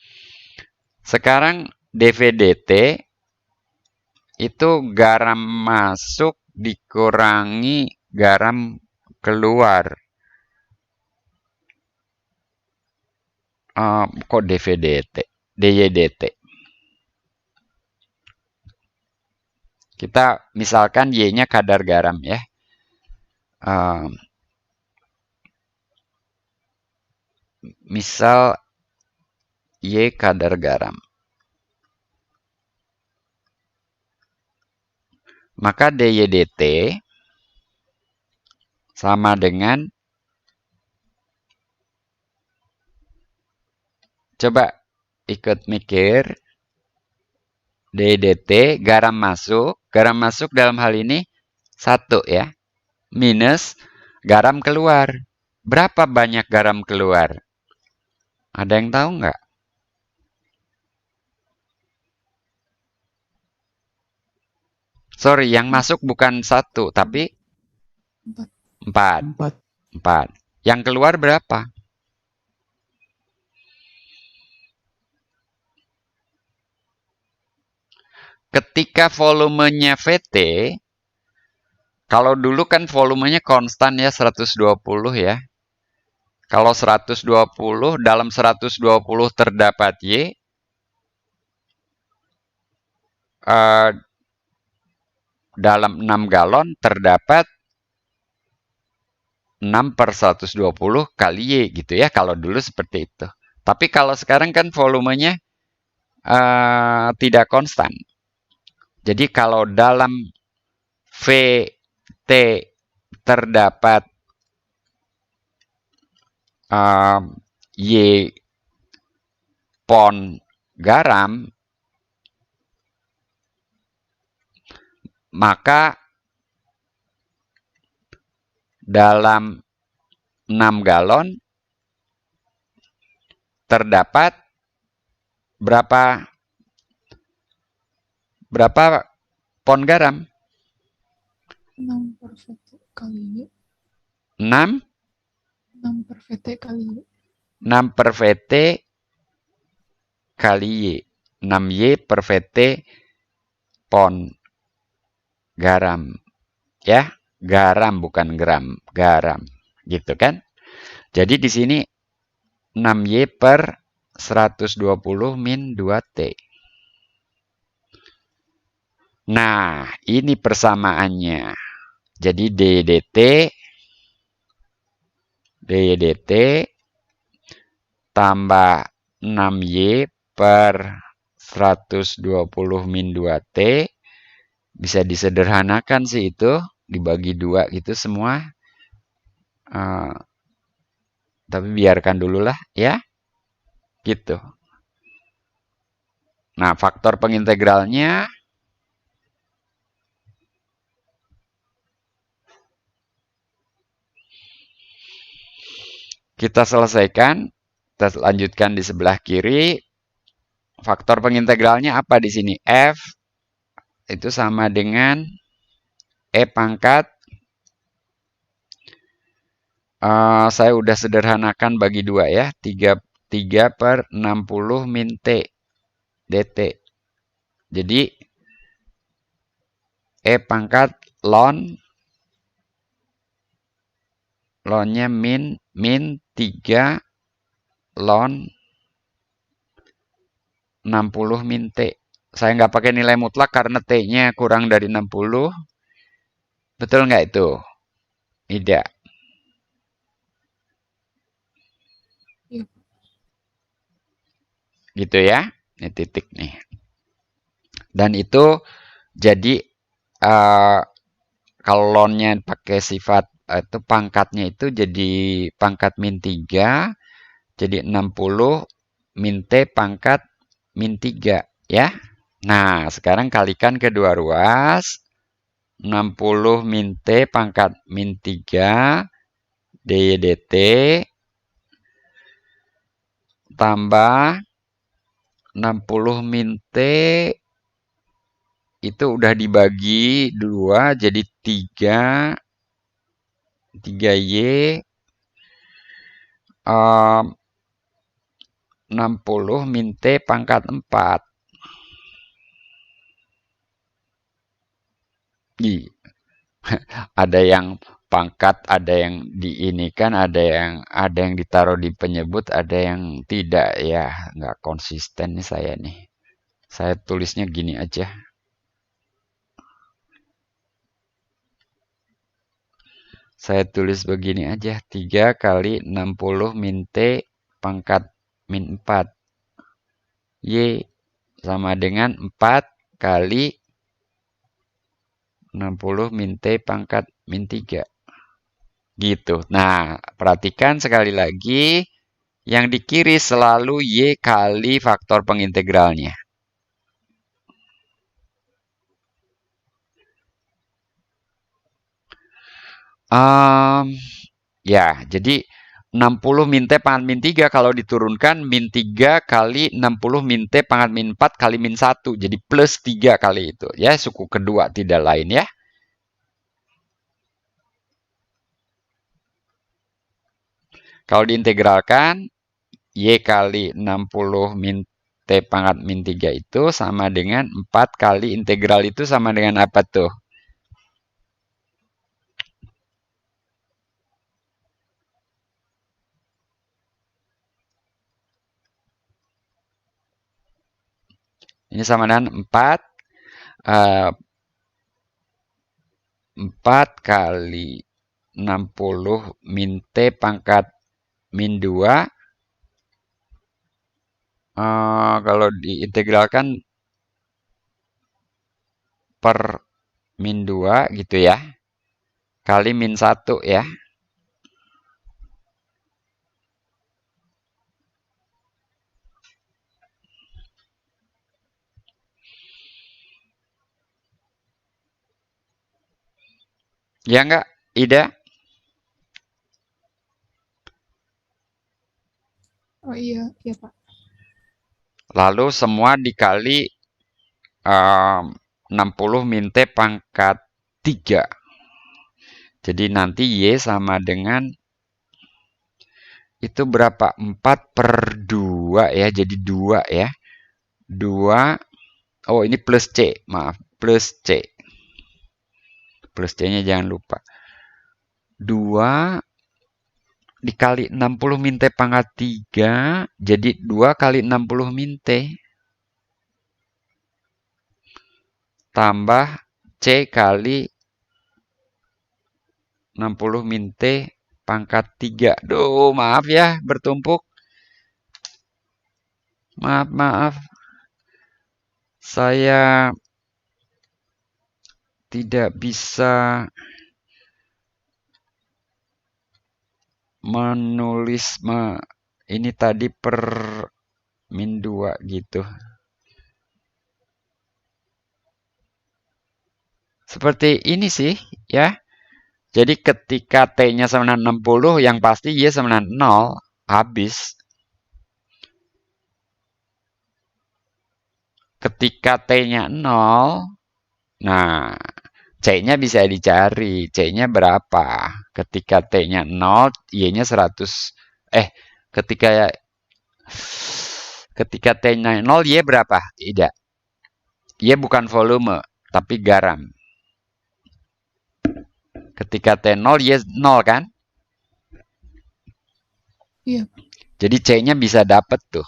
sekarang dV/dt itu garam masuk dikurangi garam keluar. Kok dV/dt? dY/dt. Kita misalkan Y-nya kadar garam ya. Misal Y kadar garam. Maka dY/dt sama dengan, coba ikut mikir, dY/dt garam masuk dalam hal ini 1 ya, minus garam keluar. Berapa banyak garam keluar? Ada yang tahu nggak? Sorry, yang masuk bukan 1, tapi 4. 4. Yang keluar berapa? Ketika volumenya VT, kalau dulu kan volumenya konstan ya 120 ya. Kalau 120, dalam 120 terdapat Y, dalam 6 galon terdapat 6/120 kali Y gitu ya. Kalau dulu seperti itu. Tapi kalau sekarang kan volumenya tidak konstan. Jadi kalau dalam VT terdapat Y pon garam, maka dalam 6 galon terdapat berapa pon garam? 6/VT kali Y. 6 6/VT kali Y. 6/VT kali Y. 6Y per VT pon garam. Ya, garam bukan gram, garam. Gitu kan? Jadi di sini 6Y per 120 min 2T. Nah, ini persamaannya. Jadi DYDT tambah 6Y per 120 min 2T. Bisa disederhanakan sih itu. Dibagi 2 gitu semua. Tapi biarkan dulu lah ya. Gitu. Nah, faktor pengintegralnya kita selesaikan. Kita lanjutkan di sebelah kiri. Faktor pengintegralnya apa di sini? F itu sama dengan E pangkat. Saya udah sederhanakan bagi 2 ya. 3/60 min T dt. Jadi E pangkat lonnya min 3 ln 60 min T. Saya nggak pakai nilai mutlak karena T-nya kurang dari 60. Betul nggak itu? Tidak. Iya. Gitu ya. Ini titik nih. Dan itu jadi kalau lonnya pakai sifat itu pangkatnya itu jadi pangkat min 3. Jadi 60 min T pangkat min 3 ya. Nah, sekarang kalikan kedua ruas. 60 min T pangkat min 3 DYDT tambah 60 min T itu udah dibagi 2 jadi 3Y 60 min T pangkat 4. Ada yang pangkat, ada yang diinikan, ada yang ditaruh di penyebut, ada yang tidak ya, nggak konsisten nih saya nih. Saya tulisnya gini aja. Saya tulis begini aja, 3 kali 60 min T pangkat min 4. Y sama dengan 4 kali 60 min T pangkat min 3. Gitu. Nah, perhatikan sekali lagi. Yang di kiri selalu Y kali faktor pengintegralnya. Ya, jadi 60 min T pangkat min 3 kalau diturunkan min 3 kali 60 min T pangkat min 4 kali min 1. Jadi plus 3 kali itu. Ya, suku kedua tidak lain ya. Kalau diintegralkan, Y kali 60 min T pangkat min 3 itu sama dengan 4 kali integral itu sama dengan apa tuh? Ini sama dengan 4 kali 60 min T pangkat min 2. Kalau diintegralkan per min 2 gitu ya. Kali min 1 ya. Ya enggak, Ida? Oh iya, iya Pak. Lalu semua dikali 60 min T pangkat 3. Jadi nanti Y sama dengan itu berapa? 4 per 2 ya. Jadi 2 ya. 2. Oh ini plus C. Maaf. Plus C. Plus C-nya jangan lupa. 2 dikali 60 min T pangkat 3. Jadi 2 kali 60 min T. Tambah C kali 60 min T pangkat 3. Duh, maaf ya, bertumpuk. Maaf. Saya tidak bisa menulis ini tadi per min 2 gitu. Seperti ini sih, ya. Jadi ketika T-nya sama dengan 60, yang pasti Y sama dengan 0, habis. Ketika T-nya 0, nah, C-nya bisa dicari. C-nya berapa? Ketika T-nya 0, Y-nya 100. Ketika T-nya 0, Y berapa? Tidak. Y bukan volume, tapi garam. Ketika T0, Y 0 kan? Iya. Jadi C-nya bisa dapat tuh.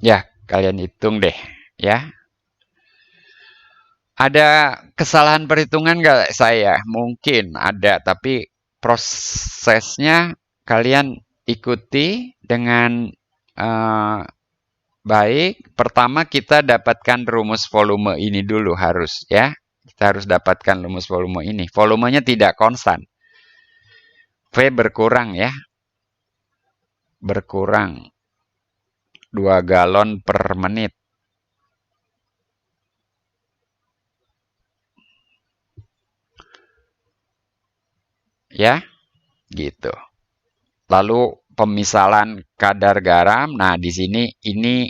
Ya, kalian hitung deh, ya. Ada kesalahan perhitungan nggak saya? Mungkin ada, tapi prosesnya kalian ikuti dengan baik. Pertama kita dapatkan rumus volume ini dulu harus, ya. Kita harus dapatkan rumus volume ini. Volumenya tidak konstan. V berkurang ya. Berkurang 2 galon per menit. Ya, gitu. Lalu pemisalan kadar garam. Nah, di sini ini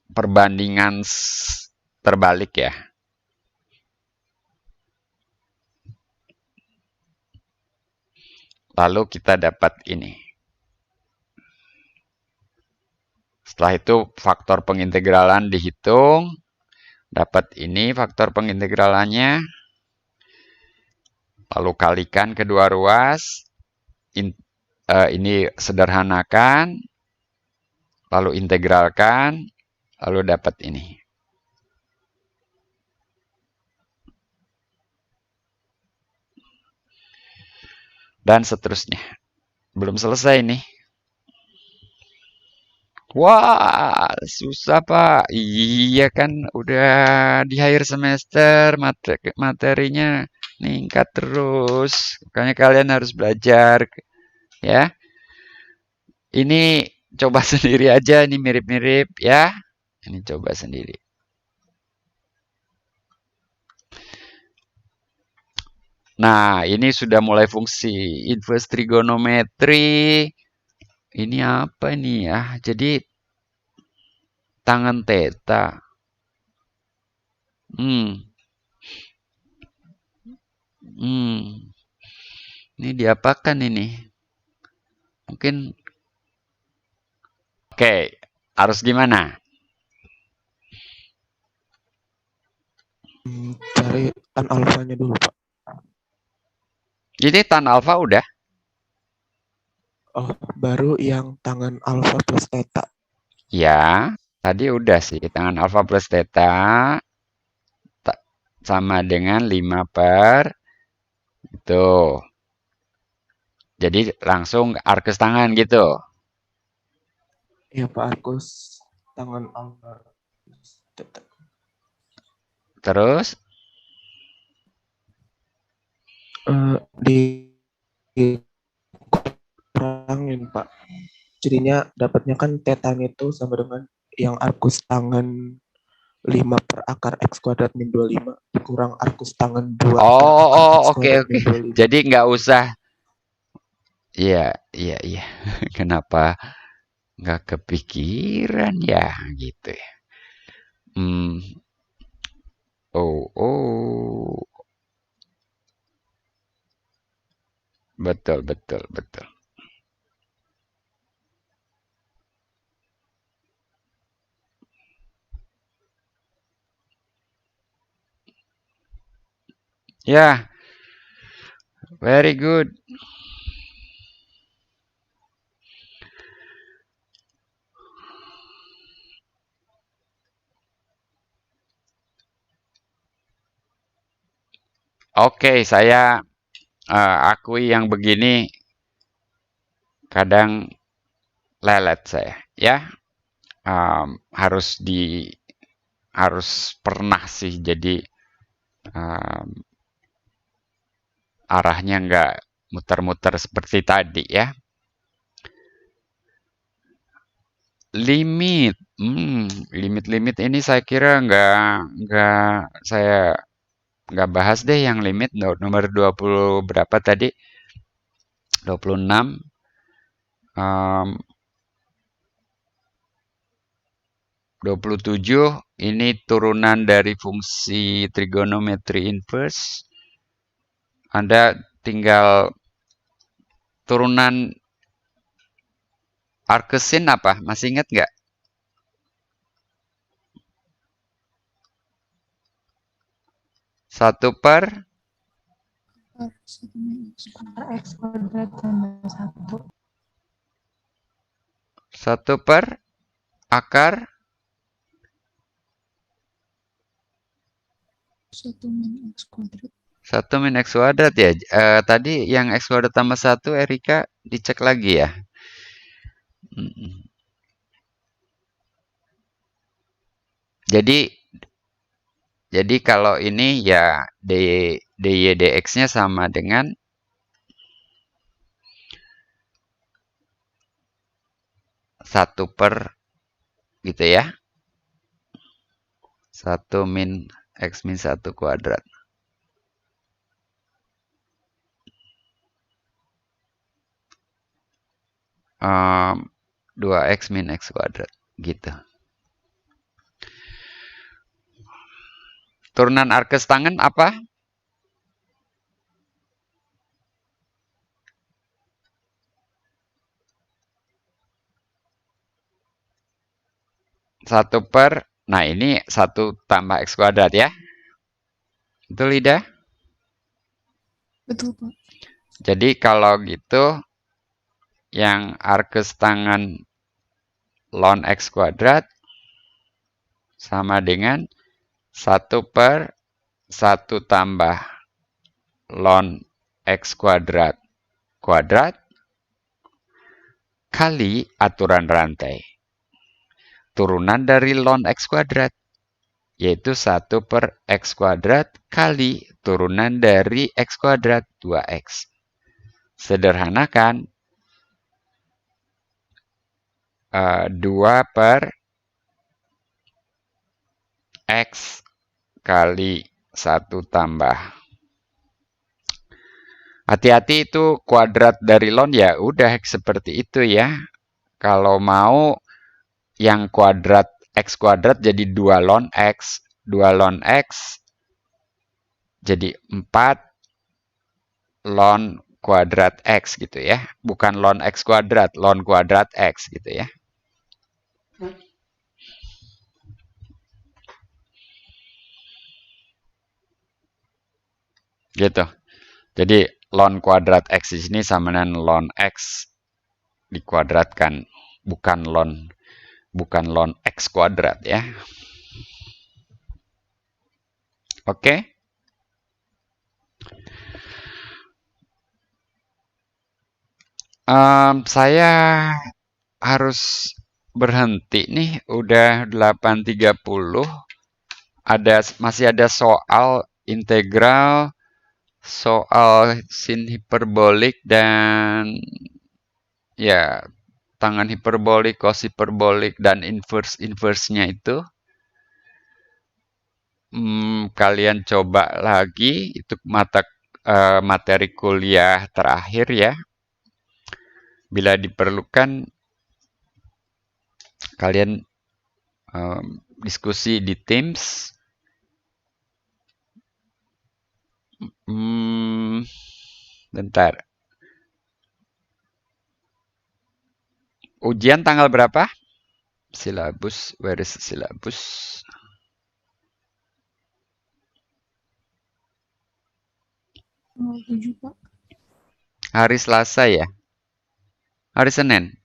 perbandingan terbalik ya. Lalu kita dapat ini. Setelah itu faktor pengintegralan dihitung. Dapat ini faktor pengintegralannya. Lalu kalikan kedua ruas. Ini sederhanakan. Lalu integralkan. Lalu dapat ini. Dan seterusnya. Belum selesai nih. Wah, susah Pak. Iya kan udah di akhir semester materinya meningkat terus. Makanya kalian harus belajar ya. Ini coba sendiri aja, ini mirip-mirip ya. Ini coba sendiri. Nah, ini sudah mulai fungsi inverse trigonometri. Ini apa ini ya? Jadi tangan theta. Ini diapakan ini? Mungkin oke, harus gimana? Cari tan alfanya dulu, Pak. Jadi tan alfa udah. Oh, baru yang tangan alfa plus theta. Ya, tadi udah sih tangan alfa plus theta. sama dengan 5 per itu. Jadi langsung arkus tangan gitu. Iya Pak, arkus tangan alfa. Tetap. Terus dikurangin Pak. Jadinya dapatnya kan tetanya itu sama dengan yang arkus tangan 5 per akar X kuadrat min 25 dikurang arkus tangan 2 per akar X oke kuadrat oke. min 25. Jadi nggak usah. Iya iya iya. Kenapa nggak kepikiran ya gitu ya. Oh. Betul betul betul. Ya, very good. Oke, saya akui yang begini kadang lelet saya, ya. Harus pernah sih, jadi arahnya nggak muter-muter seperti tadi ya. Limit ini saya kira saya nggak bahas deh yang limit nomor 20 berapa tadi? 26. 27 ini turunan dari fungsi trigonometri inverse. Anda tinggal turunan arcsin apa? Masih ingat nggak? Satu per X kuadrat tambah 1. 1 per akar 1 min X kuadrat. 1 min X kuadrat ya. Tadi yang X kuadrat tambah 1, Erika, dicek lagi ya. Jadi kalau ini ya dy dx-nya sama dengan 1 per gitu ya. 1 min X min 1 kuadrat. Um, 2X min X kuadrat gitu. Turunan arkus tangan apa? Satu per, nah ini 1 tambah X kuadrat ya. Betul, Ida? Betul, Pak. Jadi kalau gitu, yang arkus tangan ln X kuadrat sama dengan 1 per 1 tambah ln X kuadrat kali aturan rantai. Turunan dari ln X kuadrat, yaitu 1 per X kuadrat kali turunan dari X kuadrat 2X. Sederhana kan? 2 per X kali 1 tambah. Hati-hati itu kuadrat dari ln ya udah seperti itu ya. Kalau mau yang kuadrat X kuadrat jadi 2 ln X. 2 ln X jadi 4 ln kuadrat X gitu ya. Bukan ln X kuadrat, ln kuadrat X gitu ya. Gitu. Jadi ln kuadrat X di sini sama dengan ln X dikuadratkan, bukan ln X kuadrat ya. Oke? Saya harus berhenti nih, udah 8.30. Masih ada soal integral, soal sin hiperbolik, dan ya tangan hiperbolik, cos hiperbolik, dan inverse-nya itu. Kalian coba lagi, itu materi kuliah terakhir ya. Bila diperlukan, kalian diskusi di Teams. Bentar. Ujian tanggal berapa? Silabus, where is silabus? Tanggal 7, Pak. Hari Selasa ya? Hari Senin?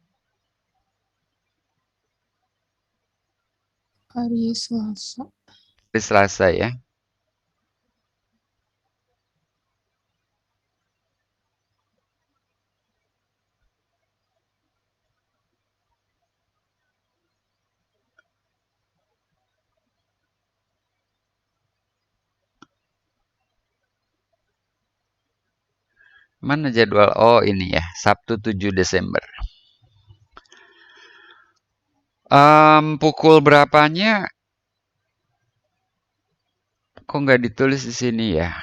Hari Selasa. Hari Selasa ya? Mana jadwal? Oh ini ya, Sabtu 7 Desember. Pukul berapanya? Kok nggak ditulis di sini ya?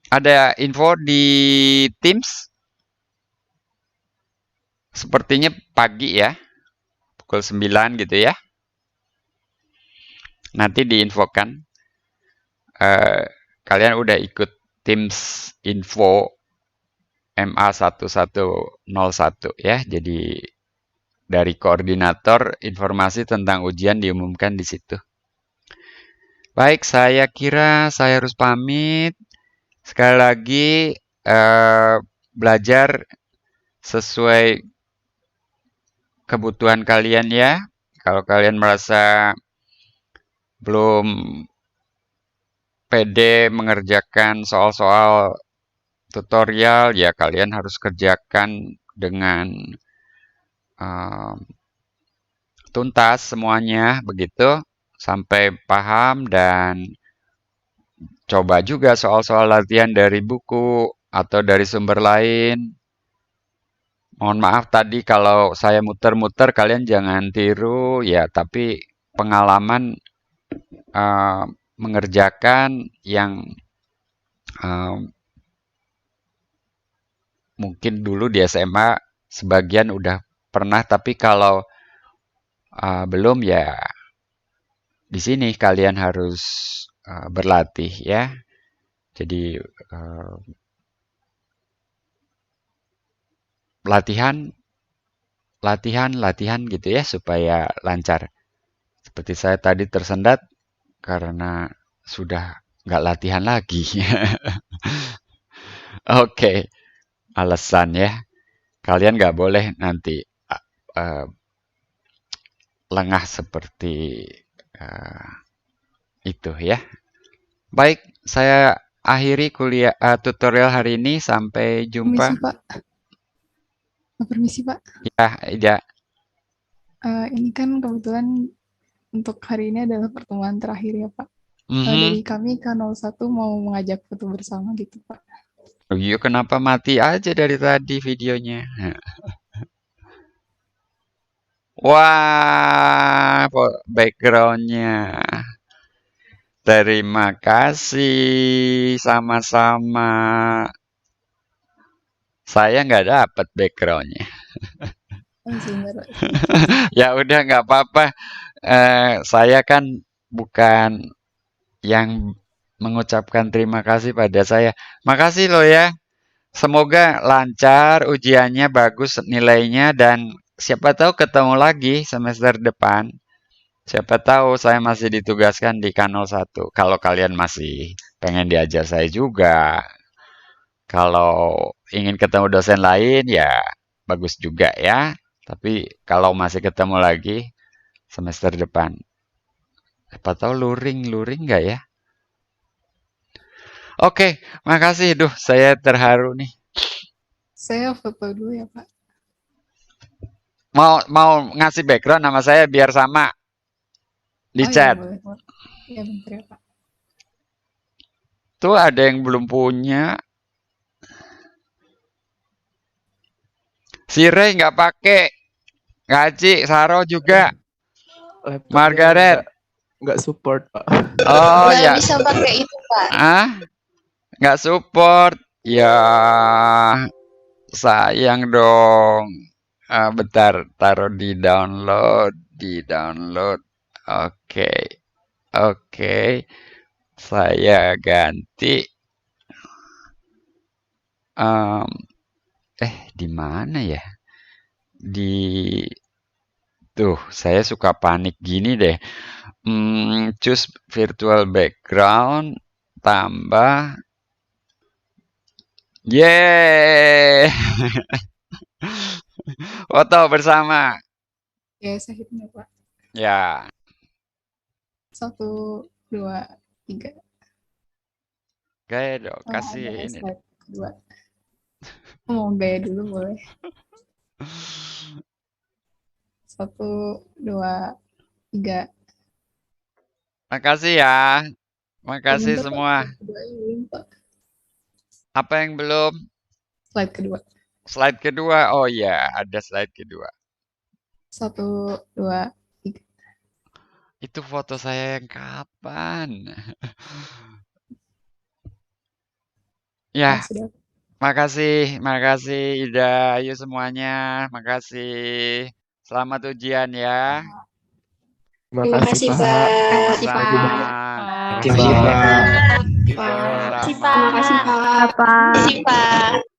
Ada info di Teams? Sepertinya pagi ya, pukul 9 gitu ya. Nanti diinfokan. Kalian udah ikut Teams info MA1101 ya. Jadi dari koordinator informasi tentang ujian diumumkan di situ. Baik, saya kira saya harus pamit. Sekali lagi belajar sesuai kebutuhan kalian ya. Kalau kalian merasa belum pede mengerjakan soal-soal tutorial, ya kalian harus kerjakan dengan tuntas semuanya, begitu, sampai paham, dan coba juga soal-soal latihan dari buku atau dari sumber lain. Mohon maaf tadi kalau saya muter-muter, kalian jangan tiru ya, tapi pengalaman mengerjakan yang mungkin dulu di SMA sebagian udah pernah, tapi kalau belum ya di sini kalian harus berlatih ya. Jadi latihan gitu ya supaya lancar. Seperti saya tadi tersendat karena sudah nggak latihan lagi. Oke, alasan ya. Kalian nggak boleh nanti lengah seperti itu ya. Baik, saya akhiri kuliah tutorial hari ini. Sampai jumpa. Permisi, Pak. Permisi, Pak. Ya. Ini kan kebetulan untuk hari ini adalah pertemuan terakhir ya, Pak. Dari kami K01 mau mengajak foto bersama gitu, Pak. Oh iya, kenapa mati aja dari tadi videonya? Wah, backgroundnya. Terima kasih, sama-sama. Saya nggak dapat backgroundnya. Ya udah, nggak apa-apa. Saya kan bukan yang mengucapkan terima kasih pada saya. Makasih loh ya. Semoga lancar ujiannya, bagus nilainya, dan siapa tahu ketemu lagi semester depan. Siapa tahu saya masih ditugaskan di K01. Kalau kalian masih pengen diajar saya juga. Kalau ingin ketemu dosen lain ya bagus juga ya. Tapi kalau masih ketemu lagi semester depan. Siapa tahu luring nggak ya? Oke, makasih. Duh, saya terharu nih. Saya foto dulu ya, Pak. Mau ngasih background nama saya biar sama di Oh iya, chat. boleh, Pak. Iya, bentar ya, Pak. Tuh ada yang belum punya. Si Ray nggak pakai. Gaji, Saro juga. Laptopnya Margaret. nggak support, Pak. Oh Nggak ya. bisa pakai itu, Pak. Ah, nggak support. Ya, sayang dong. Bentar, taruh di download. Oke, oke. Saya ganti. Di mana ya? Tuh, saya suka panik gini deh. Choose virtual background, tambah. Yeay! Foto bersama. Ya, saya hitung ya, Pak. Ya, 1, 2, 3. gaya dong, Oh, kasih ada ini. slide kedua. Mau gaya dulu boleh. 1, 2, 3. Makasih ya. Makasih Bentar, Pak. semua. Slide keduanya belum, Pak. Apa yang belum? Slide kedua. Slide kedua. Oh iya, ada slide kedua. 1, 2, 3. Itu foto saya yang kapan? Ya, Sudah. makasih Ida, ayo semuanya, makasih. Selamat ujian ya. Terima kasih, Pak. Terima kasih, Pak. Sama. Terima kasih, Pak. Pak. Sama. Terima kasih, Pak. Terima kasih, Pak.